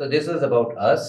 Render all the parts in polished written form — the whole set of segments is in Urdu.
So this was about us।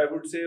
I would say,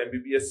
MBBS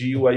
GUI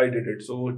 I did it. So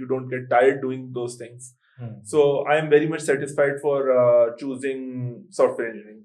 You don't get tired doing those things. So I am very much satisfied for choosing software engineering.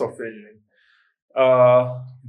software engineering.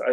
I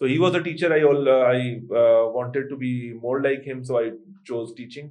So he was a teacher. I wanted to be more like him, so I chose teaching.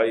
I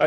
I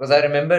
Because I remember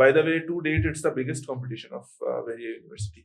by the way, to date it's the biggest competition of Bahria University.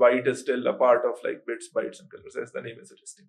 Byte is still a part of like Bits, Bytes and Colors, as the name is suggesting.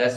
that's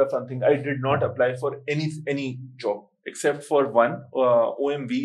the fun thing. I did not apply for any job except for one, OMV,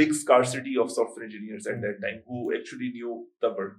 big scarcity of software engineers at that time who actually knew the work.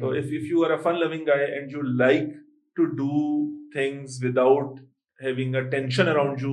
So if you are a fun loving guy and you like to do things without having a tension around you,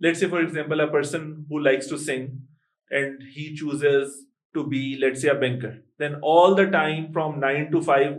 let's say for example a person who likes to sing and he chooses to be, let's say, a banker, then all the time from 9 to 5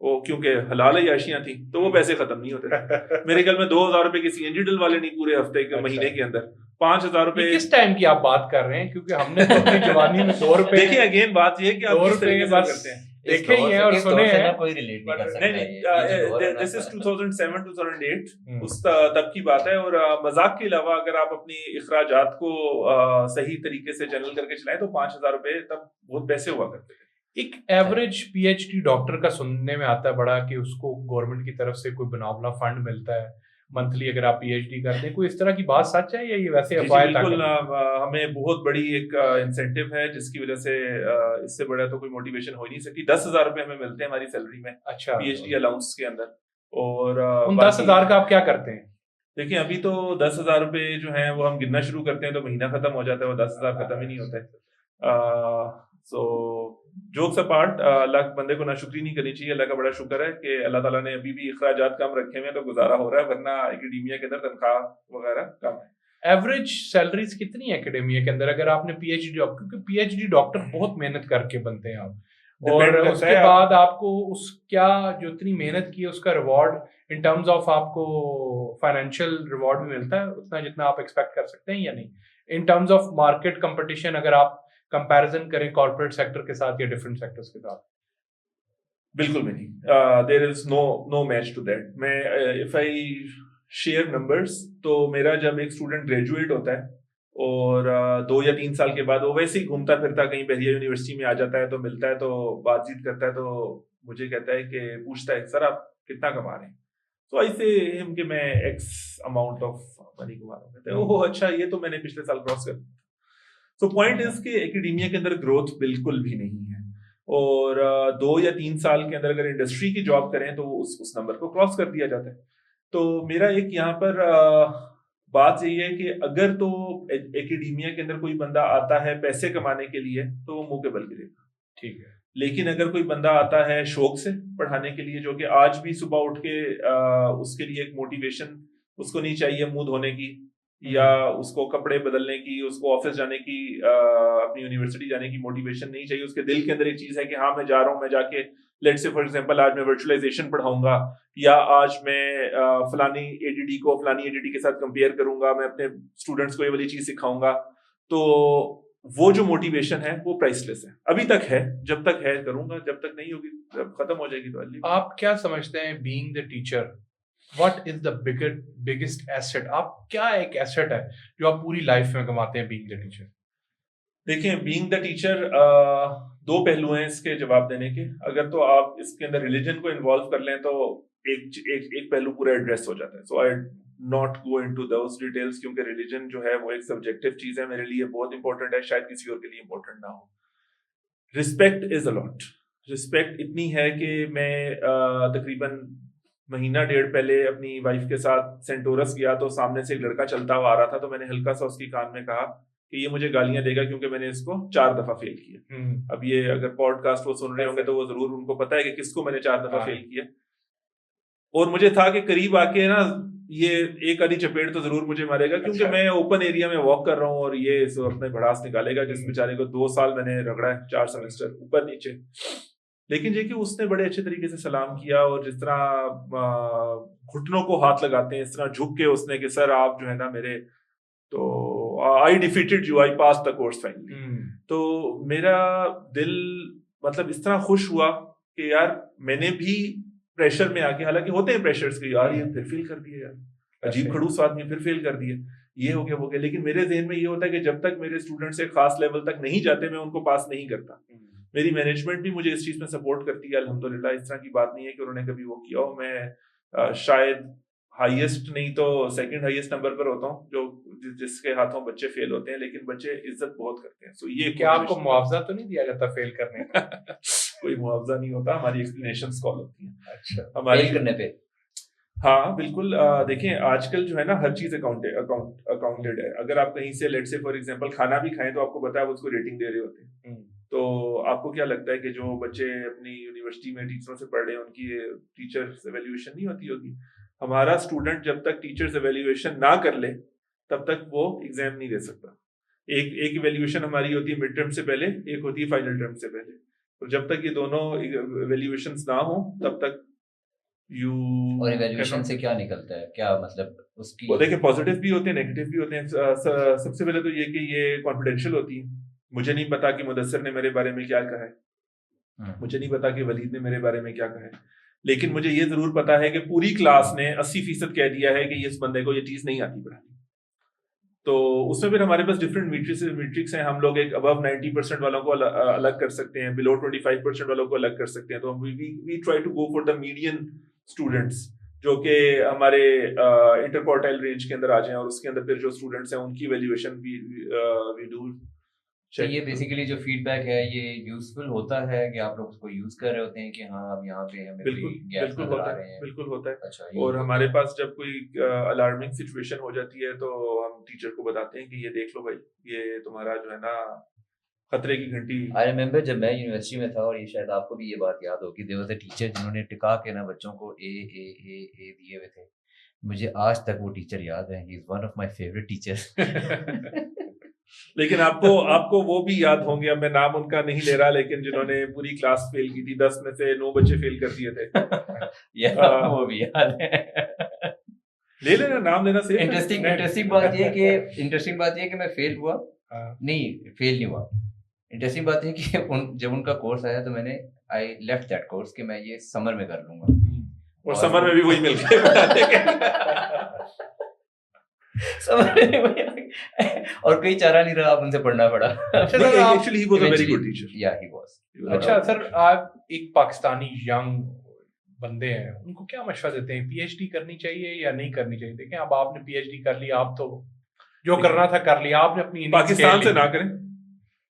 وہ، کیونکہ حلال عیاشیاں تھیں تو وہ پیسے ختم نہیں ہوتے تھے. میرے خیال میں 2,000 روپے کی CNG ڈلوا لینی پورے ہفتے کے مہینے کے اندر. 5,000 روپے. کس ٹائم کی آپ بات کر رہے ہیں؟ کیونکہ ہم نے تو اپنی جوانی میں 2 روپے دیکھیں اگین بات یہ ہے کہ آپ کس طریقے سے کرتے ہیں. دیکھے ہی ہیں اور سنے ہیں. کوئی ریلیٹ نہیں کر نہیں, this is 2007 2008 اس تب کی بات ہے. اور مذاق کے علاوہ اگر آپ اپنی اخراجات کو صحیح طریقے سے چینل کر کے چلائیں تو 5,000 روپے تب بہت پیسے ہوا کرتے تھے. ایک ایوریج PhD ڈاکٹر کا سننے میں آتا ہے بڑا کہ اس کو گورنمنٹ کی طرف سے کوئی بناولا فنڈ ملتا ہے منتھلی اگر آپ PhD کرتے ہیں. کوئی اس طرح کی بات سچ ہے یا یہ ویسے بالکل ہمیں بہت بڑی ایک انسینٹیو ہے جس کی وجہ سے اس سے بڑا تو کوئی موٹیویشن ہو ہی نہیں سکتی. 10,000 روپے ہمیں ملتے ہیں ہماری سیلری میں. اچھا, PhD الاؤنس کے اندر. اور ان 10,000 کا آپ کیا کرتے ہیں؟ دیکھیں ابھی تو 10,000 روپے جو ہیں وہ ہم گننا شروع کرتے ہیں تو مہینہ ختم ہو جاتا ہے, وہ 10,000 ختم ہی نہیں ہوتا ہے. سو جوکس اپارٹ, اللہ بندے کو ناشکری نہیں کرنی چاہیے. اللہ کا بڑا شکر ہے کہ اللہ تعالیٰ نے ابھی بھی اخراجات کم رکھے ہوئے ہیں تو گزارا ہو رہا ہے, ورنہ اکیڈیمیا کے اندر تنخواہ وغیرہ کم ہے. ایوریج سیلریز کتنی ہے اکیڈیمیا کے اندر اگر آپ نے PhD کیونکہ PhD ڈاکٹر بہت محنت کر کے بنتے ہیں آپ, اور اس کے بعد آپ کو اس کیا جو اتنی محنت کی ہے اس کا ریوارڈ ان ٹرمز آف آپ کو فائنینشیل ریوارڈ بھی ملتا ہے اتنا جتنا آپ ایکسپیکٹ کر سکتے ہیں یا نہیں؟ In terms of market competition اگر آپ کمپیریزن کریں کارپوریٹ سیکٹر کے ساتھ یا ڈفرینٹ سیکٹرز کے ساتھ. بالکل بھی نہیں. دیر از نو میچ ٹو دیٹ. میں اف آئی شیئر نمبرز تو میرا جب ایک اسٹوڈنٹ گریجویٹ ہوتا ہے اور 2 یا 3 سال کے بعد وہ ویسے ہی گھومتا پھرتا کہیں بحریہ یونیورسٹی میں آ جاتا ہے تو ملتا ہے تو بات چیت کرتا ہے تو مجھے کہتا ہے کہ پوچھتا ہے سر آپ کتنا کما رہے ہیں؟ تو ایسے ہم کہ میں ایکس اماؤنٹ آف منی کما رہا ہوں. کہتے ہیں اوہ اچھا یہ تو میں نے پچھلے سال کراس کر دیا. تو پوائنٹ از کہ اکیڈیمیا کے اندر گروتھ بالکل بھی نہیں ہے, اور 2 یا 3 سال کے اندر اگر انڈسٹری کی جاب کریں تو اس نمبر کو کراس کر دیا جاتا ہے. تو میرا ایک یہاں پر بات یہی ہے کہ اگر تو اکیڈیمیا کے اندر کوئی بندہ آتا ہے پیسے کمانے کے لیے تو وہ منہ کے بل گرے گا, ٹھیک ہے. لیکن اگر کوئی بندہ آتا ہے شوق سے پڑھانے کے لیے, جو کہ آج بھی صبح اٹھ کے اس کے لیے ایک موٹیویشن اس کو نہیں چاہیے منہ دھونے کی یا اس کو کپڑے بدلنے کی, اس کو آفس جانے کی, اپنی یونیورسٹی جانے کی موٹیویشن نہیں چاہیے. اس کے دل کے اندر ایک چیز ہے کہ ہاں میں جا رہا ہوں, میں جا کے لیٹ سے فار ایگزامپل آج میں ورچوئلائزیشن پڑھاؤں گا, یا آج میں فلانی ADD کو فلانی ADD کے ساتھ کمپیئر کروں گا, میں اپنے اسٹوڈنٹس کو یہ والی چیز سکھاؤں گا. تو وہ جو موٹیویشن ہے وہ پرائس لیس ہے. ابھی تک ہے, جب تک ہے کروں گا, جب تک نہیں ہوگی جب ختم ہو جائے گی تو اللہ. آپ کیا سمجھتے ہیں being the teacher what is the biggest asset؟ آپ کیا ایک ایسٹ ہے جو آپ پوری لائف میں کماتے ہیں being the teacher؟ دیکھیں being the teacher 2 پہلو ہیں اس کے جواب دینے کے. اگر تو آپ اس کے اندر ریلیجن کو انوالو کر لیں تو ایک پہلو پورا ایڈریس ہو جاتا ہے. سو I not go into those details کیونکہ ریلیجن جو ہے وہ ایک سبجیکٹو چیز ہے, میرے لیے بہت امپورٹنٹ ہے, شاید کسی اور کے لیے امپورٹنٹ نہ ہو. Respect is a lot. Respect اتنی ہے کہ میں تقریباً مہینہ 1.5 پہلے اپنی وائف کے ساتھ سینٹورس گیا تو سامنے سے ایک لڑکا چلتا ہوا آ رہا تھا, تو میں نے ہلکا سا اس کی کان میں کہا کہ یہ مجھے گالیاں دے گا کیونکہ میں نے اس کو 4 دفعہ فیل کیا. اب یہ اگر پوڈ کاسٹ وہ سن رہے ہوں گے تو وہ ضرور ان کو پتا ہے کہ کس کو میں نے 4 دفعہ فیل کیا. اور مجھے تھا کہ قریب آ کے نا یہ ایک آدھی چپیڑ تو ضرور مجھے مارے گا کیونکہ میں اوپن ایریا میں واک کر رہا ہوں اور یہ اپنے بھڑاس نکالے گا جس بیچارے کو 2 سال میں نے رگڑا ہے, 4 سیمسٹر اوپر نیچے. لیکن یہ کہ اس نے بڑے اچھے طریقے سے سلام کیا, اور جس طرح گھٹنوں کو ہاتھ لگاتے ہیں اس طرح جھک کے اس نے کہ سر آپ جو ہے نا میرے, تو I defeated you, I passed the course finally. تو میرا دل مطلب اس طرح خوش ہوا کہ یار میں نے بھی پریشر میں آ کے, حالانکہ ہوتے ہیں پریشرز کے, یار یہ پھر فیل کر دیا, یار عجیب کھڑوس آدمی پھر فیل کر دیا, یہ ہو گیا وہ گیا. لیکن میرے ذہن میں یہ ہوتا ہے کہ جب تک میرے اسٹوڈنٹس ایک خاص لیول تک نہیں جاتے میں ان کو پاس نہیں کرتا. میری مینجمنٹ بھی مجھے اس چیز میں سپورٹ کرتی ہے الحمدللہ. اس طرح کی بات نہیں ہے کہ انہوں نے کبھی وہ کیا ہو. میں شاید ہائیسٹ نہیں تو 2nd ہائیسٹ نمبر پر ہوتا ہوں جو جس کے ہاتھوں بچے فیل ہوتے ہیں, لیکن بچے عزت بہت کرتے ہیں. سو یہ کیا آپ کو معاوضہ تو نہیں دیا جاتا فیل کرنے کا؟ کوئی معاوضہ نہیں ہوتا, ہماری ایکسپلینیشنز کال ہوتی ہیں. اچھا, ہماری فیل کرنے پہ ہاں بالکل. دیکھیں آج کل جو ہے نا ہر چیز اکاؤنٹڈ ہے. اگر آپ کہیں سے لیٹ سے فار ایگزامپل کھانا بھی کھائیں تو آپ کو پتا ہے اس کو ریٹنگ دے رہے ہوتے ہیں. تو آپ کو کیا لگتا ہے کہ جو بچے اپنی یونیورسٹی میں ٹیچروں سے پڑھ رہے ہیں ان کی ٹیچرز ایویلیویشن نہیں ہوتی ہوگی؟ ہمارا اسٹوڈنٹ جب تک ٹیچرز ایویلیویشن نہ کر لے تب تک وہ ایگزام نہیں دے سکتا. ایک ایویلیویشن ہماری ہوتی ہے مڈ ٹرم سے پہلے, ایک ہوتی ہے فائنل ٹرم سے پہلے. اور جب تک یہ دونوں ایویلیویشنز نہ ہوں تب تک یو اور ایویلیویشن سے کیا نکلتا ہے, کیا مطلب اس کی؟ وہ دیکھیں پازیٹیو بھی ہوتے ہیں نیگیٹو بھی ہوتے ہیں. سب سے پہلے تو یہ کہ یہ کانفیڈینشیل ہوتی ہے. مجھے نہیں پتا کہ مدثر نے میرے بارے میں کیا کہا ہے, مجھے نہیں پتا کہ ولید نے میرے بارے میں کیا کہا ہے, لیکن مجھے یہ ضرور پتا ہے کہ پوری کلاس نے 80% کہہ دیا ہے کہ اس بندے کو یہ چیز نہیں آتی پڑھانی. تو اس میں پھر ہمارے پاس ڈفرینٹ میٹرکس ہیں. ہم لوگ ایک ابو 90% والوں کو الگ کر سکتے ہیں, بلو 25% والوں کو الگ کر سکتے ہیں. تو we try to go for the median students جو کہ ہمارے انٹر کوارٹائل رینج کے اندر آ جائیں, اور اس کے اندر پھر جو اسٹوڈنٹس ہیں ان کی ویلیویشن وی ڈو. یہ بیسیکلی جو فیڈ بیک ہے یہ یوزفل ہوتا ہے کہ آپ لوگ اس کو یوز کر رہے ہوتے ہیں کہ ہاں اب یہاں پہ ہمیں بالکل ہوتا ہے, بالکل ہوتا ہے. اچھا, اور ہمارے پاس جب کوئی الارمنگ سچویشن ہو جاتی ہے تو ہم ٹیچر کو بتاتے ہیں کہ یہ دیکھ لو بھائی, یہ تمہارا جو ہے نا خطرے کی گھنٹی. آئی ریمبر جب میں یونیورسٹی میں تھا, اور یہ شاید آپ کو بھی یہ بات یاد ہوگی, دیئر واز اے ٹیچر جنہوں نے ٹکا کے نا بچوں کو اے اے اے اے دیے ہوئے تھے. مجھے آج تک وہ ٹیچر یاد ہے, he is one of my favourite teacher. لیکن آپ کو وہ بھی یاد ہوں گے, اب میں نام ان کا نہیں لے رہا, لیکن جنہوں نے پوری کلاس فیل کی تھی, 10 میں سے 9 بچے فیل کر دیے تھے. وہ بھی یاد ہے, لے لینا, نام لینا صحیح. انٹرسٹنگ بات یہ کہ میں فیل ہوا نہیں, فیل نہیں ہوا. انٹرسٹنگ بات یہ کہ جب ان کا کورس آیا تو میں نے آئی لیفٹ دیٹ کورس کہ میں یہ سمر میں کر لوں گا, اور سمر میں بھی وہی مل گئے. اور کوئی چارہ نہیں رہا, آپ ان سے پڑھنا پڑا. اچھا سر, آپ ایک پاکستانی ینگ بندے ہیں, ان کو کیا مشورہ دیتے ہیں, پی ایچ ڈی کرنی چاہیے یا نہیں کرنی چاہیے؟ دیکھیں اب آپ نے پی ایچ ڈی کر لی, آپ تو جو کرنا تھا کر لیا آپ نے اپنی. پاکستان سے نہ کریں,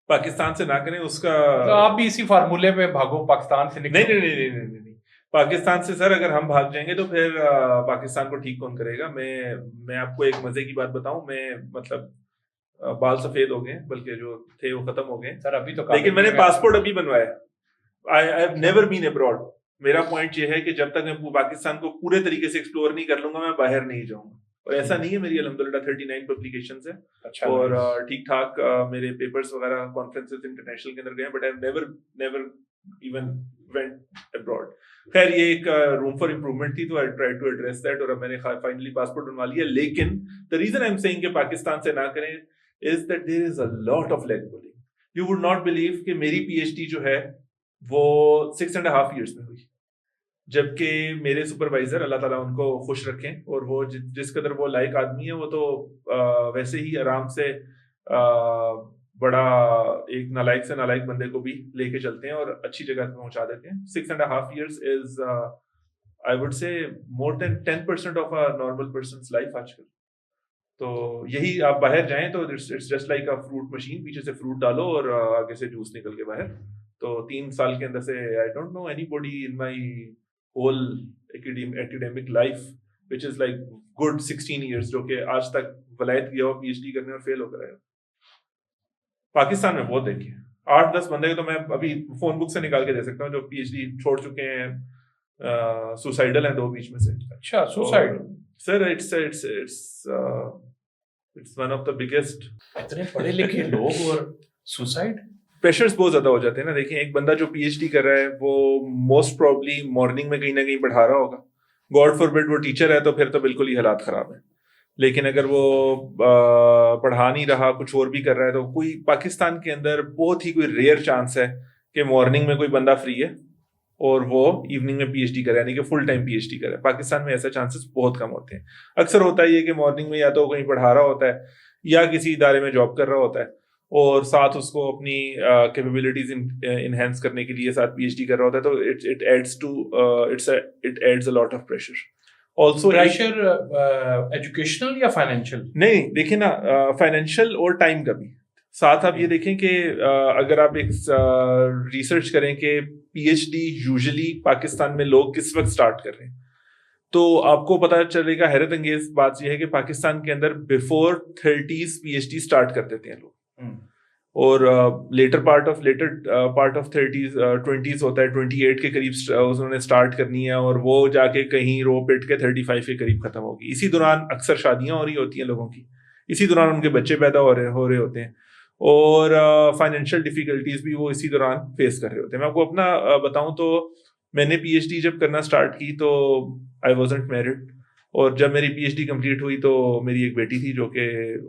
پاکستان سے نہ کریں, اس کا آپ بھی اسی فارمولے پہ بھاگو, پاکستان سے نہیں. پاکستان سے سر اگر ہم بھاگ جائیں گے تو پھر پاکستان کو ٹھیک کون کرے گا. میں آپ کو ایک مزے کی بات بتاؤں, میں مطلب بال سفید ہو گئے, بلکہ جو تھے وہ ختم ہو گئے سر ابھی تو, لیکن میں نے پاسپورٹ ابھی بنوایا. I have never been abroad. میرا پوائنٹ یہ ہے کہ جب تک میں پاکستان کو پورے طریقے سے ایکسپلور نہیں کر لوں گا میں باہر نہیں جاؤں گا. اور ایسا نہیں ہے, میری الحمدللہ 39 پبلیکیشنز ہیں, اور ٹھیک ٹھاک میرے پیپرز وغیرہ کانفرنسز انٹرنیشنل کے اندر گئے, but I never even went abroad. خیر یہ ایک روم فار امپروومنٹ تھی, تو I try to address that, اور اب میں نے فائنلی پاسپورٹ بنوا لیا. لیکن the reason I'm saying کہ پاکستان سے نہ کریں is that there is a lot of leg pulling. You would not believe کہ میری پی ایچ ڈی جو ہے وہ 6.5 years میں ہوئی, جبکہ میرے سپروائزر اللہ تعالیٰ ان کو خوش رکھیں, اور وہ جس قدر وہ لائق آدمی ہے, وہ تو ویسے ہی آرام سے بڑا ایک نالائق سے نالائق بندے کو بھی لے کے چلتے ہیں اور اچھی جگہ پہ پہنچا دیتے ہیں. 6.5 years is I would say more than 10% of a normal person's life آج کل. تو یہی آپ باہر جائیں تو it's just like a fruit machine, پیچھے سے فروٹ ڈالو اور آگے سے جوس نکل کے باہر. تو 3 سال کے اندر سے I don't know anybody in my whole academic life which is like good 16 years جو کہ آج تک ولایت گیا ہو پی ایچ ڈی کرنے اور فیل ہو کر آیا. پاکستان میں بہت دیکھے 8-10 بندے تو میں ابھی فون بک سے نکال کے دے سکتا ہوں جو پی ایچ ڈی چھوڑ چکے ہیں, سوسائڈل ہیں 2 بیچ میں سے. اچھا suicide sir it's one of the biggest. اتنے پڑھے لکھے لوگ اور سوسائڈ, پریشرز بہت زیادہ ہو جاتے ہیں نا. دیکھیں ایک بندہ جو پی ایچ ڈی کر رہا ہے وہ موسٹ پروبلی مارننگ میں کہیں نہ کہیں پڑھا رہا ہوگا, گاڈ فاربڈ وہ ٹیچر ہے تو پھر تو بالکل ہی حالات خراب ہیں. لیکن اگر وہ پڑھا نہیں رہا, کچھ اور بھی کر رہا ہے, تو کوئی پاکستان کے اندر بہت ہی کوئی ریئر چانس ہے کہ مارننگ میں کوئی بندہ فری ہے اور وہ ایوننگ میں پی ایچ ڈی کرے, یعنی کہ full time P H D کرے. پاکستان میں ایسا چانسز بہت کم ہوتے ہیں. اکثر ہوتا ہے یہ کہ مارننگ میں یا تو کہیں پڑھا رہا ہوتا ہے یا کسی ادارے میں جاب کر رہا ہوتا ہے, اور ساتھ اس کو اپنی کیپیبلٹیز انہینس کرنے کے لیے ساتھ پی ایچ ڈی کر رہا ہوتا ہے. تو it adds a lot of pressure. Also pressure educational یا فائنینشیل؟ نہیں, دیکھیں نا فائنینشیل اور ٹائم کا بھی ساتھ. آپ یہ دیکھیں کہ اگر آپ ایک ریسرچ کریں کہ P H D usually Pakistan میں لوگ کس وقت اسٹارٹ کر رہے ہیں, تو آپ کو پتہ چلے گا. حیرت انگیز بات یہ ہے کہ پاکستان کے اندر before 30s P H D start کر دیتے ہیں لوگ, اور لیٹر پارٹ آف 20s ہوتا ہے 28 کے قریب انہوں نے اسٹارٹ کرنی ہے, اور وہ جا کے کہیں رو پٹ کے 35 کے قریب ختم ہوگی. اسی دوران اکثر شادیاں ہو رہی ہوتی ہیں لوگوں کی, اسی دوران ان کے بچے پیدا ہو رہے ہوتے ہیں, اور فائنینشیل ڈیفیکلٹیز بھی وہ اسی دوران فیس کر رہے ہوتے ہیں. میں آپ کو اپنا بتاؤں تو میں نے پی ایچ ڈی جب کرنا اسٹارٹ کی تو آئی وازنٹ میرڈ, اور جب میری پی ایچ ڈی کمپلیٹ ہوئی تو میری ایک بیٹی تھی جو کہ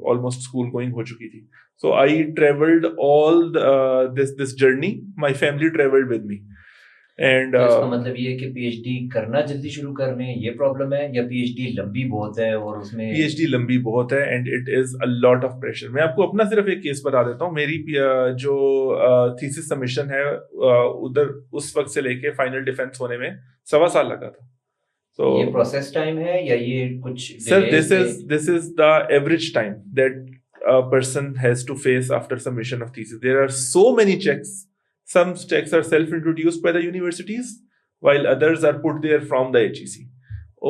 آلموسٹ اسکول گوئنگ ہو چکی تھی. So I travelled all this journey, my family travelled with me. And اس کا مطلب یہ ہے کہ پی ایچ ڈی کرنا جلدی شروع کر رہے ہیں, یہ پرابلم ہے, یا پی ایچ ڈی لمبی بہت ہے اور اس میں پی ایچ ڈی لمبی بہت ہے and it is a lot of pressure. میں آپ کو اپنا صرف ایک کیس بتا دیتا ہوں. میری جو تھیسس سبمیشن ہے ادھر اس وقت سے لے کے فائنل ڈیفینس ہونے میں 1.25 سال لگا تھا. So یہ پروسیس ٹائم ہے یا یہ کچھ sir, this is the average time that a person has to face after submission of thesis. There are so many checks. Some checks are self-introduced by the universities, while others are put there from the HEC.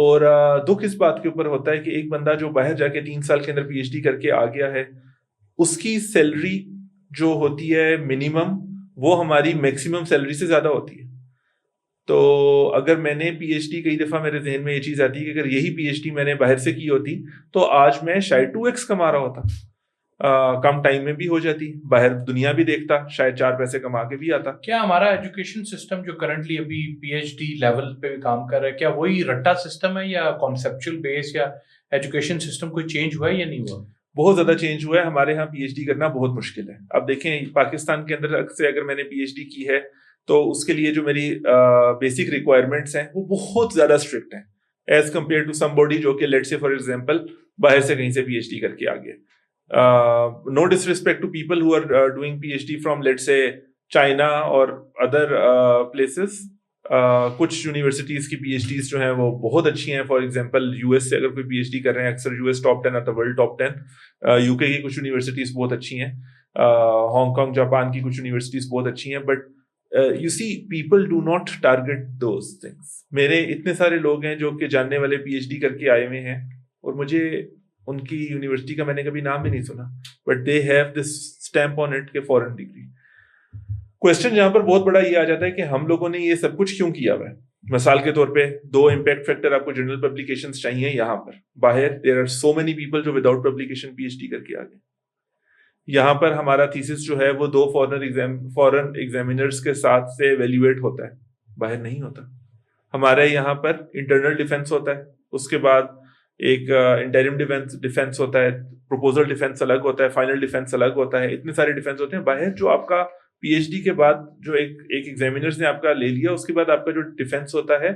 اور دکھ اس بات کے اوپر ہوتا ہے کہ ایک بندہ جو باہر جا کے 3 سال کے اندر پی ایچ ڈی کر کے آ گیا ہے, اس کی سیلری جو ہوتی ہے منیمم, وہ ہماری میکسیمم سیلری سے زیادہ ہوتی ہے. تو اگر میں نے پی ایچ ڈی, کئی دفعہ میرے ذہن میں یہ چیز آتی ہے کہ اگر یہی پی ایچ ڈی میں نے باہر سے کی ہوتی تو آج میں شاید 2x کما رہا ہوتا, کم ٹائم میں بھی ہو جاتی, باہر دنیا بھی دیکھتا, شاید 4 پیسے کما کے بھی آتا. کیا ہمارا ایجوکیشن سسٹم جو کرنٹلی ابھی پی ایچ ڈی لیول پہ کام کر رہا ہے, کیا وہی رٹا سسٹم ہے یا کانسیپچل بیس, یا ایجوکیشن سسٹم کوئی چینج ہوا ہے یا نہیں ہوا؟ بہت زیادہ چینج ہوا ہے. ہمارے یہاں پی ایچ ڈی کرنا بہت مشکل ہے. اب دیکھیں پاکستان کے اندر سے اگر میں نے پی ایچ ڈی کی ہے تو اس کے لیے جو میری بیسک ریکوائرمنٹس ہیں وہ بہت زیادہ اسٹرکٹ ہیں as compared to somebody جو کہ لیٹ سے فار ایگزامپل باہر سے کہیں سے پی ایچ ڈی کر کے آ گیا. No disrespect to people who are doing P H D from late سے چائنا اور ادر پلیسز. کچھ یونیورسٹیز کی پی ایچ ڈیز جو ہیں وہ بہت اچھی ہیں. فار ایگزامپل یو ایس سے اگر کوئی پی ایچ ڈی کر رہے ہیں, اکثر یو ایس ٹاپ 10 آتا, ورلڈ ٹاپ 10. یو کے کی کچھ یونیورسٹیز بہت اچھی ہیں, ہانگ کانگ جاپان کی کچھ یونیورسٹیز بہت اچھی ہیں. But you see people do not target those things. میرے اتنے سارے لوگ ہیں جو کہ جاننے والے پی ایچ ڈی کر کے آئے ہوئے ہیں اور مجھے ان کی یونیورسٹی کا میں نے کبھی نام بھی نہیں سنا, but they have this stamp on it کہ فورن ڈگری. کوشچن یہاں پر بہت بڑا یہ آ جاتا ہے کہ ہم لوگوں نے یہ سب کچھ کیوں کیا ہوا ہے. مثال کے طور پہ 2 امپیکٹ فیکٹر آپ کو جنرل پبلیکیشنز چاہیے. یہاں پر باہر there are so many people جو without publication P H D کر کے آ گئے. یہاں پر ہمارا تھیسس جو ہے وہ 2 فورن ایگزامینرز کے ساتھ سے ایویلیویٹ ہوتا ہے, باہر نہیں ہوتا. ہمارے یہاں پر انٹرنل ڈیفینس ہوتا ہے, اس کے بعد ایک انٹرم ڈیفینس ہوتا ہے, پروپوزل ڈیفینس الگ ہوتا ہے, فائنل ڈیفینس الگ ہوتا ہے. اتنے سارے ڈیفینس ہوتے ہیں باہر. جو آپ کا پی ایچ ڈی کے بعد جو ایک ایگزامینرز نے آپ کا لے لیا, اس کے بعد آپ کا جو ڈیفینس ہوتا ہے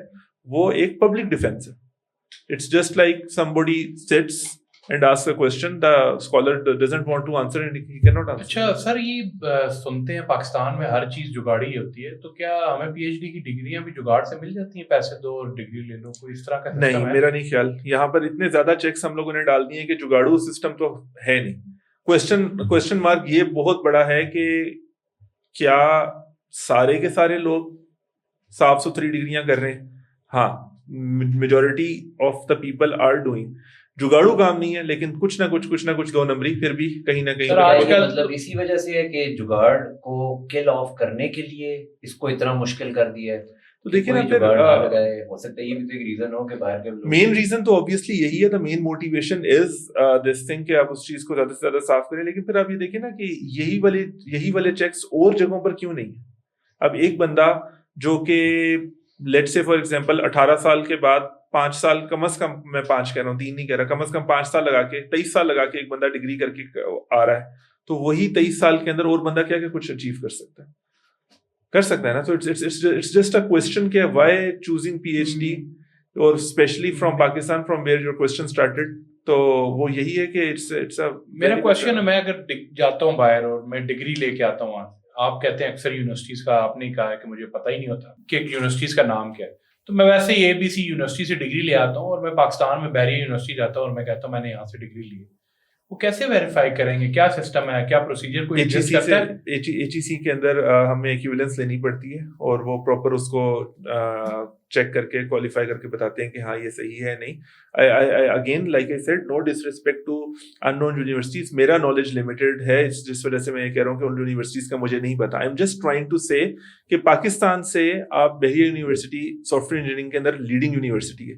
وہ ایک پبلک ڈیفینس ہے. It's just like somebody sits and asks a question, the scholar doesn't want to answer and he cannot answer. اچھا سر, یہ سنتے ہیں پاکستان میں ہر چیز جگاڑی ہوتی ہے, تو کیا ہمیں پی ایچ ڈی کی ڈگریاں بھی جگاڑ سے مل جاتی ہیں, پیسے دو اور ڈگری لے لو, کوئی اس طرح کا سسٹم ہے؟ نہیں, میرا نہیں خیال. یہاں پر اتنے زیادہ چیکس ہم لوگوں نے ڈال دیے ہیں کہ جگاڑو سسٹم تو ہے نہیں. کوشچن مارک یہ بہت بڑا ہے کہ کیا سارے کے سارے لوگ صاف ستھری ڈگریاں کر رہے ہیں؟ ہاں, majority of the people are doing. جگاڑو کام نہیں ہے, لیکن کچھ نہ کچھ 2 نمبری پھر بھی کہیں نہ کہیں. آج کل مطلب اسی وجہ سے ہے کہ جگاڑ کو کل آف کرنے کے لیے اس کو اتنا مشکل کر دیا ہے. تو دیکھیں نا, ہو سکتا ہے یہ بھی تو ایک ریزن ہو کہ باہر کے مین ریزن تو obviously یہی ہے. دا مین موٹیویشن از دس تھنگ کہ آپ اس چیز کو زیادہ سے زیادہ صاف کریں. لیکن پھر آپ یہ دیکھیں نا کہ یہی والے چیکس اور جگہوں پر کیوں نہیں ہیں. اب ایک بندہ جو کہ لیٹ سے فار ایگزامپل 18 سال کے بعد 5 سال کم از کم, میں 5 کہہ رہا ہوں 3 نہیں کہہ رہا, کم از کم 5 سال لگا کے 23 سال لگا کے ایک بندہ ڈگری کر کے آ رہا ہے, تو وہی 23 سال کے اندر اور بندہ کیا کہ کچھ اچیو کر سکتا ہے نا. تو اٹس جسٹ اے کوسچن کہ why choosing P H D, اور especially from Pakistan from where your question started. تو وہ یہی ہے کہ میرا کوسچن ہے, میں اگر جاتا ہوں باہر اور میں ڈگری لے کے آتا ہوں, آپ کہتے ہیں اکثر یونیورسٹیز کا, آپ نے کہا ہے کہ مجھے پتہ ہی نہیں ہوتا کہ یونیورسٹیز کا نام کیا ہے, تو میں ویسے ہی ABC یونیورسٹی سے ڈگری لے آتا ہوں اور میں پاکستان میں بحریہ یونیورسٹی جاتا ہوں اور میں کہتا ہوں میں نے یہاں سے ڈگری لی ہے, وہ کیسے ویریفائی کریں گے؟ کیا سسٹم ہے, کیا پروسیجر کوئی ایگزسٹ کرتا ہے؟ HEC کے اندر ہمیں ایکویولنس لینی پڑتی ہے اور وہ پراپر اس کو چیک کر کے کوالیفائی کر کے بتاتے ہیں کہ ہاں یہ صحیح ہے نہیں. Again like I said, no disrespect to unknown universities, میرا نالج لمیٹڈ ہے, جس وجہ سے میں یہ کہہ رہا ہوں کہ ان یونیورسٹیز کا مجھے نہیں پتا. I am just trying to say کہ پاکستان سے آپ بحریہ یونیورسٹی سافٹ ویئر انجینئرنگ کے اندر لیڈنگ یونیورسٹی ہے.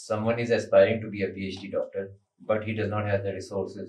someone is aspiring to be a PhD doctor but he does not have the resources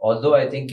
Although I think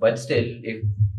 but still if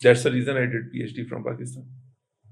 That's the reason I did PhD from Pakistan.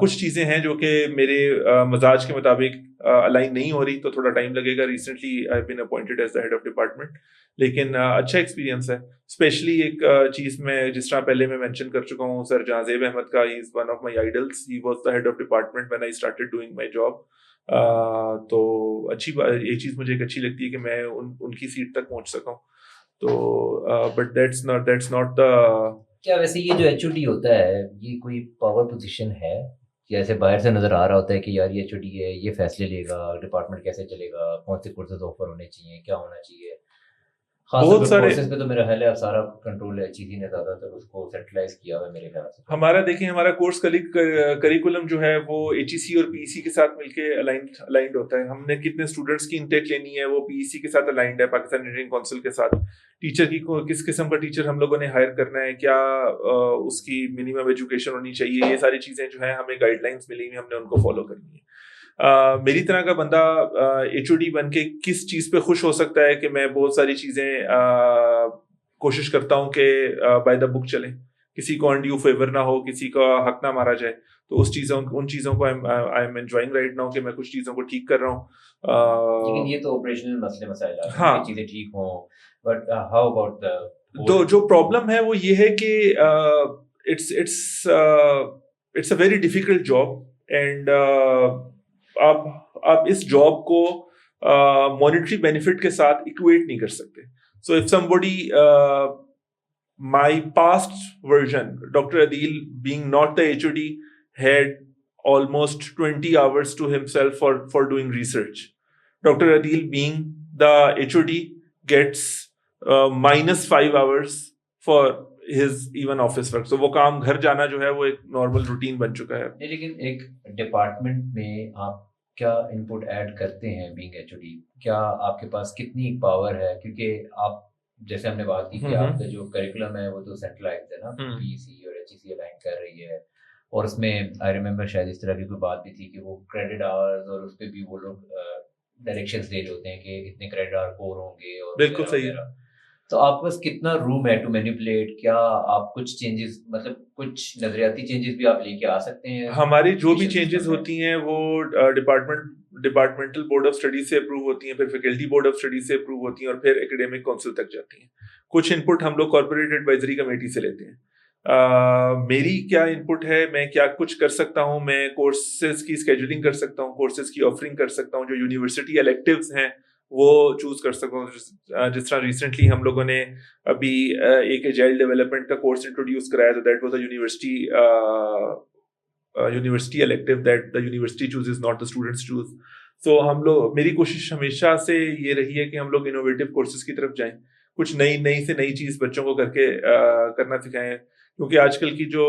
کچھ چیزیں ہیں جو کہ میرے مزاج کے مطابق الائن نہیں ہو رہی, تو تھوڑا ٹائم لگے گا. Recently I been appointed as the head of department, لیکن اچھا ایکسپیرینس ہے. اسپیشلی ایک چیز میں جس طرح پہلے میں مینشن کر چکا ہوں, سر جہانزیب احمد کا, he is one of my idols. He was the head of department when I started doing my job. تو اچھی یہ چیز مجھے ایک اچھی لگتی ہے کہ میں ان کی سیٹ تک پہنچ سکا ہوں. تو بٹ دیٹس ناٹ دا. کیا ویسے یہ جو ایچ او ڈی ہوتا ہے یہ کوئی پاور پوزیشن ہے, جیسے باہر سے نظر آ رہا ہوتا ہے کہ یار یہ ایچ او ڈی ہے, یہ فیصلے لے گا, ڈپارٹمنٹ کیسے چلے گا, کون سے کورسز آفر ہونے چاہیے, کیا ہونا چاہیے؟ خاص طور پہ کورسز پہ تو میرا خیال ہے اب سارا کنٹرول ہے چیزیں نے زیادہ تر اس کو سینٹرلائز کیا ہوا ہے میرے خیال سے. ہمارا دیکھیں ہمارا کورس کریکولم جو ہے وہ ایچ ای سی اور پی ای سی کے ساتھ مل کے الائنڈ ہوتا ہے. ہم نے کتنے اسٹوڈنٹس کی انٹیک لینی ہے وہ پی ای سی کے ساتھ الائنڈ ہے, پاکستان انجینئرنگ کونسل کے ساتھ. ٹیچر کی کس قسم کا ٹیچر ہم لوگوں نے ہائر کرنا ہے, کیا اس کی منیمم ایجوکیشن ہونی چاہیے, یہ ساری چیزیں جو ہیں ہمیں گائیڈ لائنس ملی ہوئی, ہم نے ان کو فالو کرنی ہے. میری طرح کا بندہ ایچ او ڈی بن کے کس چیز پہ خوش ہو سکتا ہے کہ میں بہت ساری چیزیں کوشش کرتا ہوں کہ بائی دا بک چلیں, کسی کو انڈیو فیور نہ ہو, کسی کا حق نہ مارا جائے. تو ان چیزوں کو I am enjoying right now کہ میں کچھ چیزوں کو ٹھیک کر رہا ہوں. لیکن یہ تو آپریشنل مسئلے مسائل ہیں, ہاں چیزیں ٹھیک ہوں, بٹ ہاؤ اباؤٹ دا تو جو پرابلم ہے وہ یہ ہے کہ it's a very difficult job, and آپ اس جاب کو مانیٹری بینیفٹ کے ساتھ اکویٹ نہیں کر سکتے. So if somebody, my past version, doctor Adeel being not the HOD had almost 20 hours to himself for doing research. Dr. Adil being the HOD gets -5 hours for his even office work. So وہ کام گھر جانا جو ہے وہ ایک نارمل روٹین بن چکا ہے. لیکن ایک ڈپارٹمنٹ میں آپ کیا ان پٹ ایڈ کرتے ہیں بینگ ایچ او ڈی, کیا آپ کے پاس کتنی پاور ہے؟ کیونکہ آپ جیسے ہم نے بات کی کہ آپ کا جو کریکولم ہے وہ تو سینٹرلائزڈ ہے نا, پی ای سی اور ایچ ای سی الائن کر رہی ہے, اور اس میں آئی ریمبر شاید اس طرح کی کوئی بات بھی تھی کہ وہ کریڈٹ آورز اور اس پہ بھی وہ لوگ ڈائریکشنز دے ہوتے ہیں کہ اتنے کریڈٹ آور کور ہوں گے, اور بالکل صحیح ہے. تو آپ کے پاس کتنا روم ہے ٹو مینیپولیٹ؟ کیا آپ کچھ چینجز, مطلب کچھ نظریاتی چینجز بھی آپ لے کے آ سکتے ہیں؟ ہماری جو بھی چینجز ہوتی ہیں وہ ڈپارٹمنٹل بورڈ آف اسٹڈیز سے اپروو ہوتی ہیں, پھر فیکلٹی بورڈ آف اسٹڈیز سے اپروو ہوتی ہیں, اور پھر ایکیڈیمک کونسل تک جاتی ہیں. کچھ ان پٹ ہم لوگ کارپوریٹ ایڈوائزری کمیٹی سے لیتے ہیں. میری کیا ان پٹ ہے, میں کیا کچھ کر سکتا ہوں, میں کورسز کی اسکیجولنگ کر سکتا ہوں, کورسز کی آفرنگ کر سکتا ہوں, جو یونیورسٹی الیکٹیوز ہیں وہ چوز کر سکتا ہوں. جس طرح ریسنٹلی ہم لوگوں نے ابھی ایک ایجائل ڈیولپمنٹ کا کورس انٹروڈیوس کرایا, تو that was a university elective that the university chooses, not the students choose. So ہم لوگ, میری کوشش ہمیشہ سے یہ رہی ہے کہ ہم لوگ انوویٹو کورسز کی طرف جائیں, کچھ نئی سے نئی چیز بچوں کو کر کے کرنا سکھائیں, کیونکہ آج کل کی جو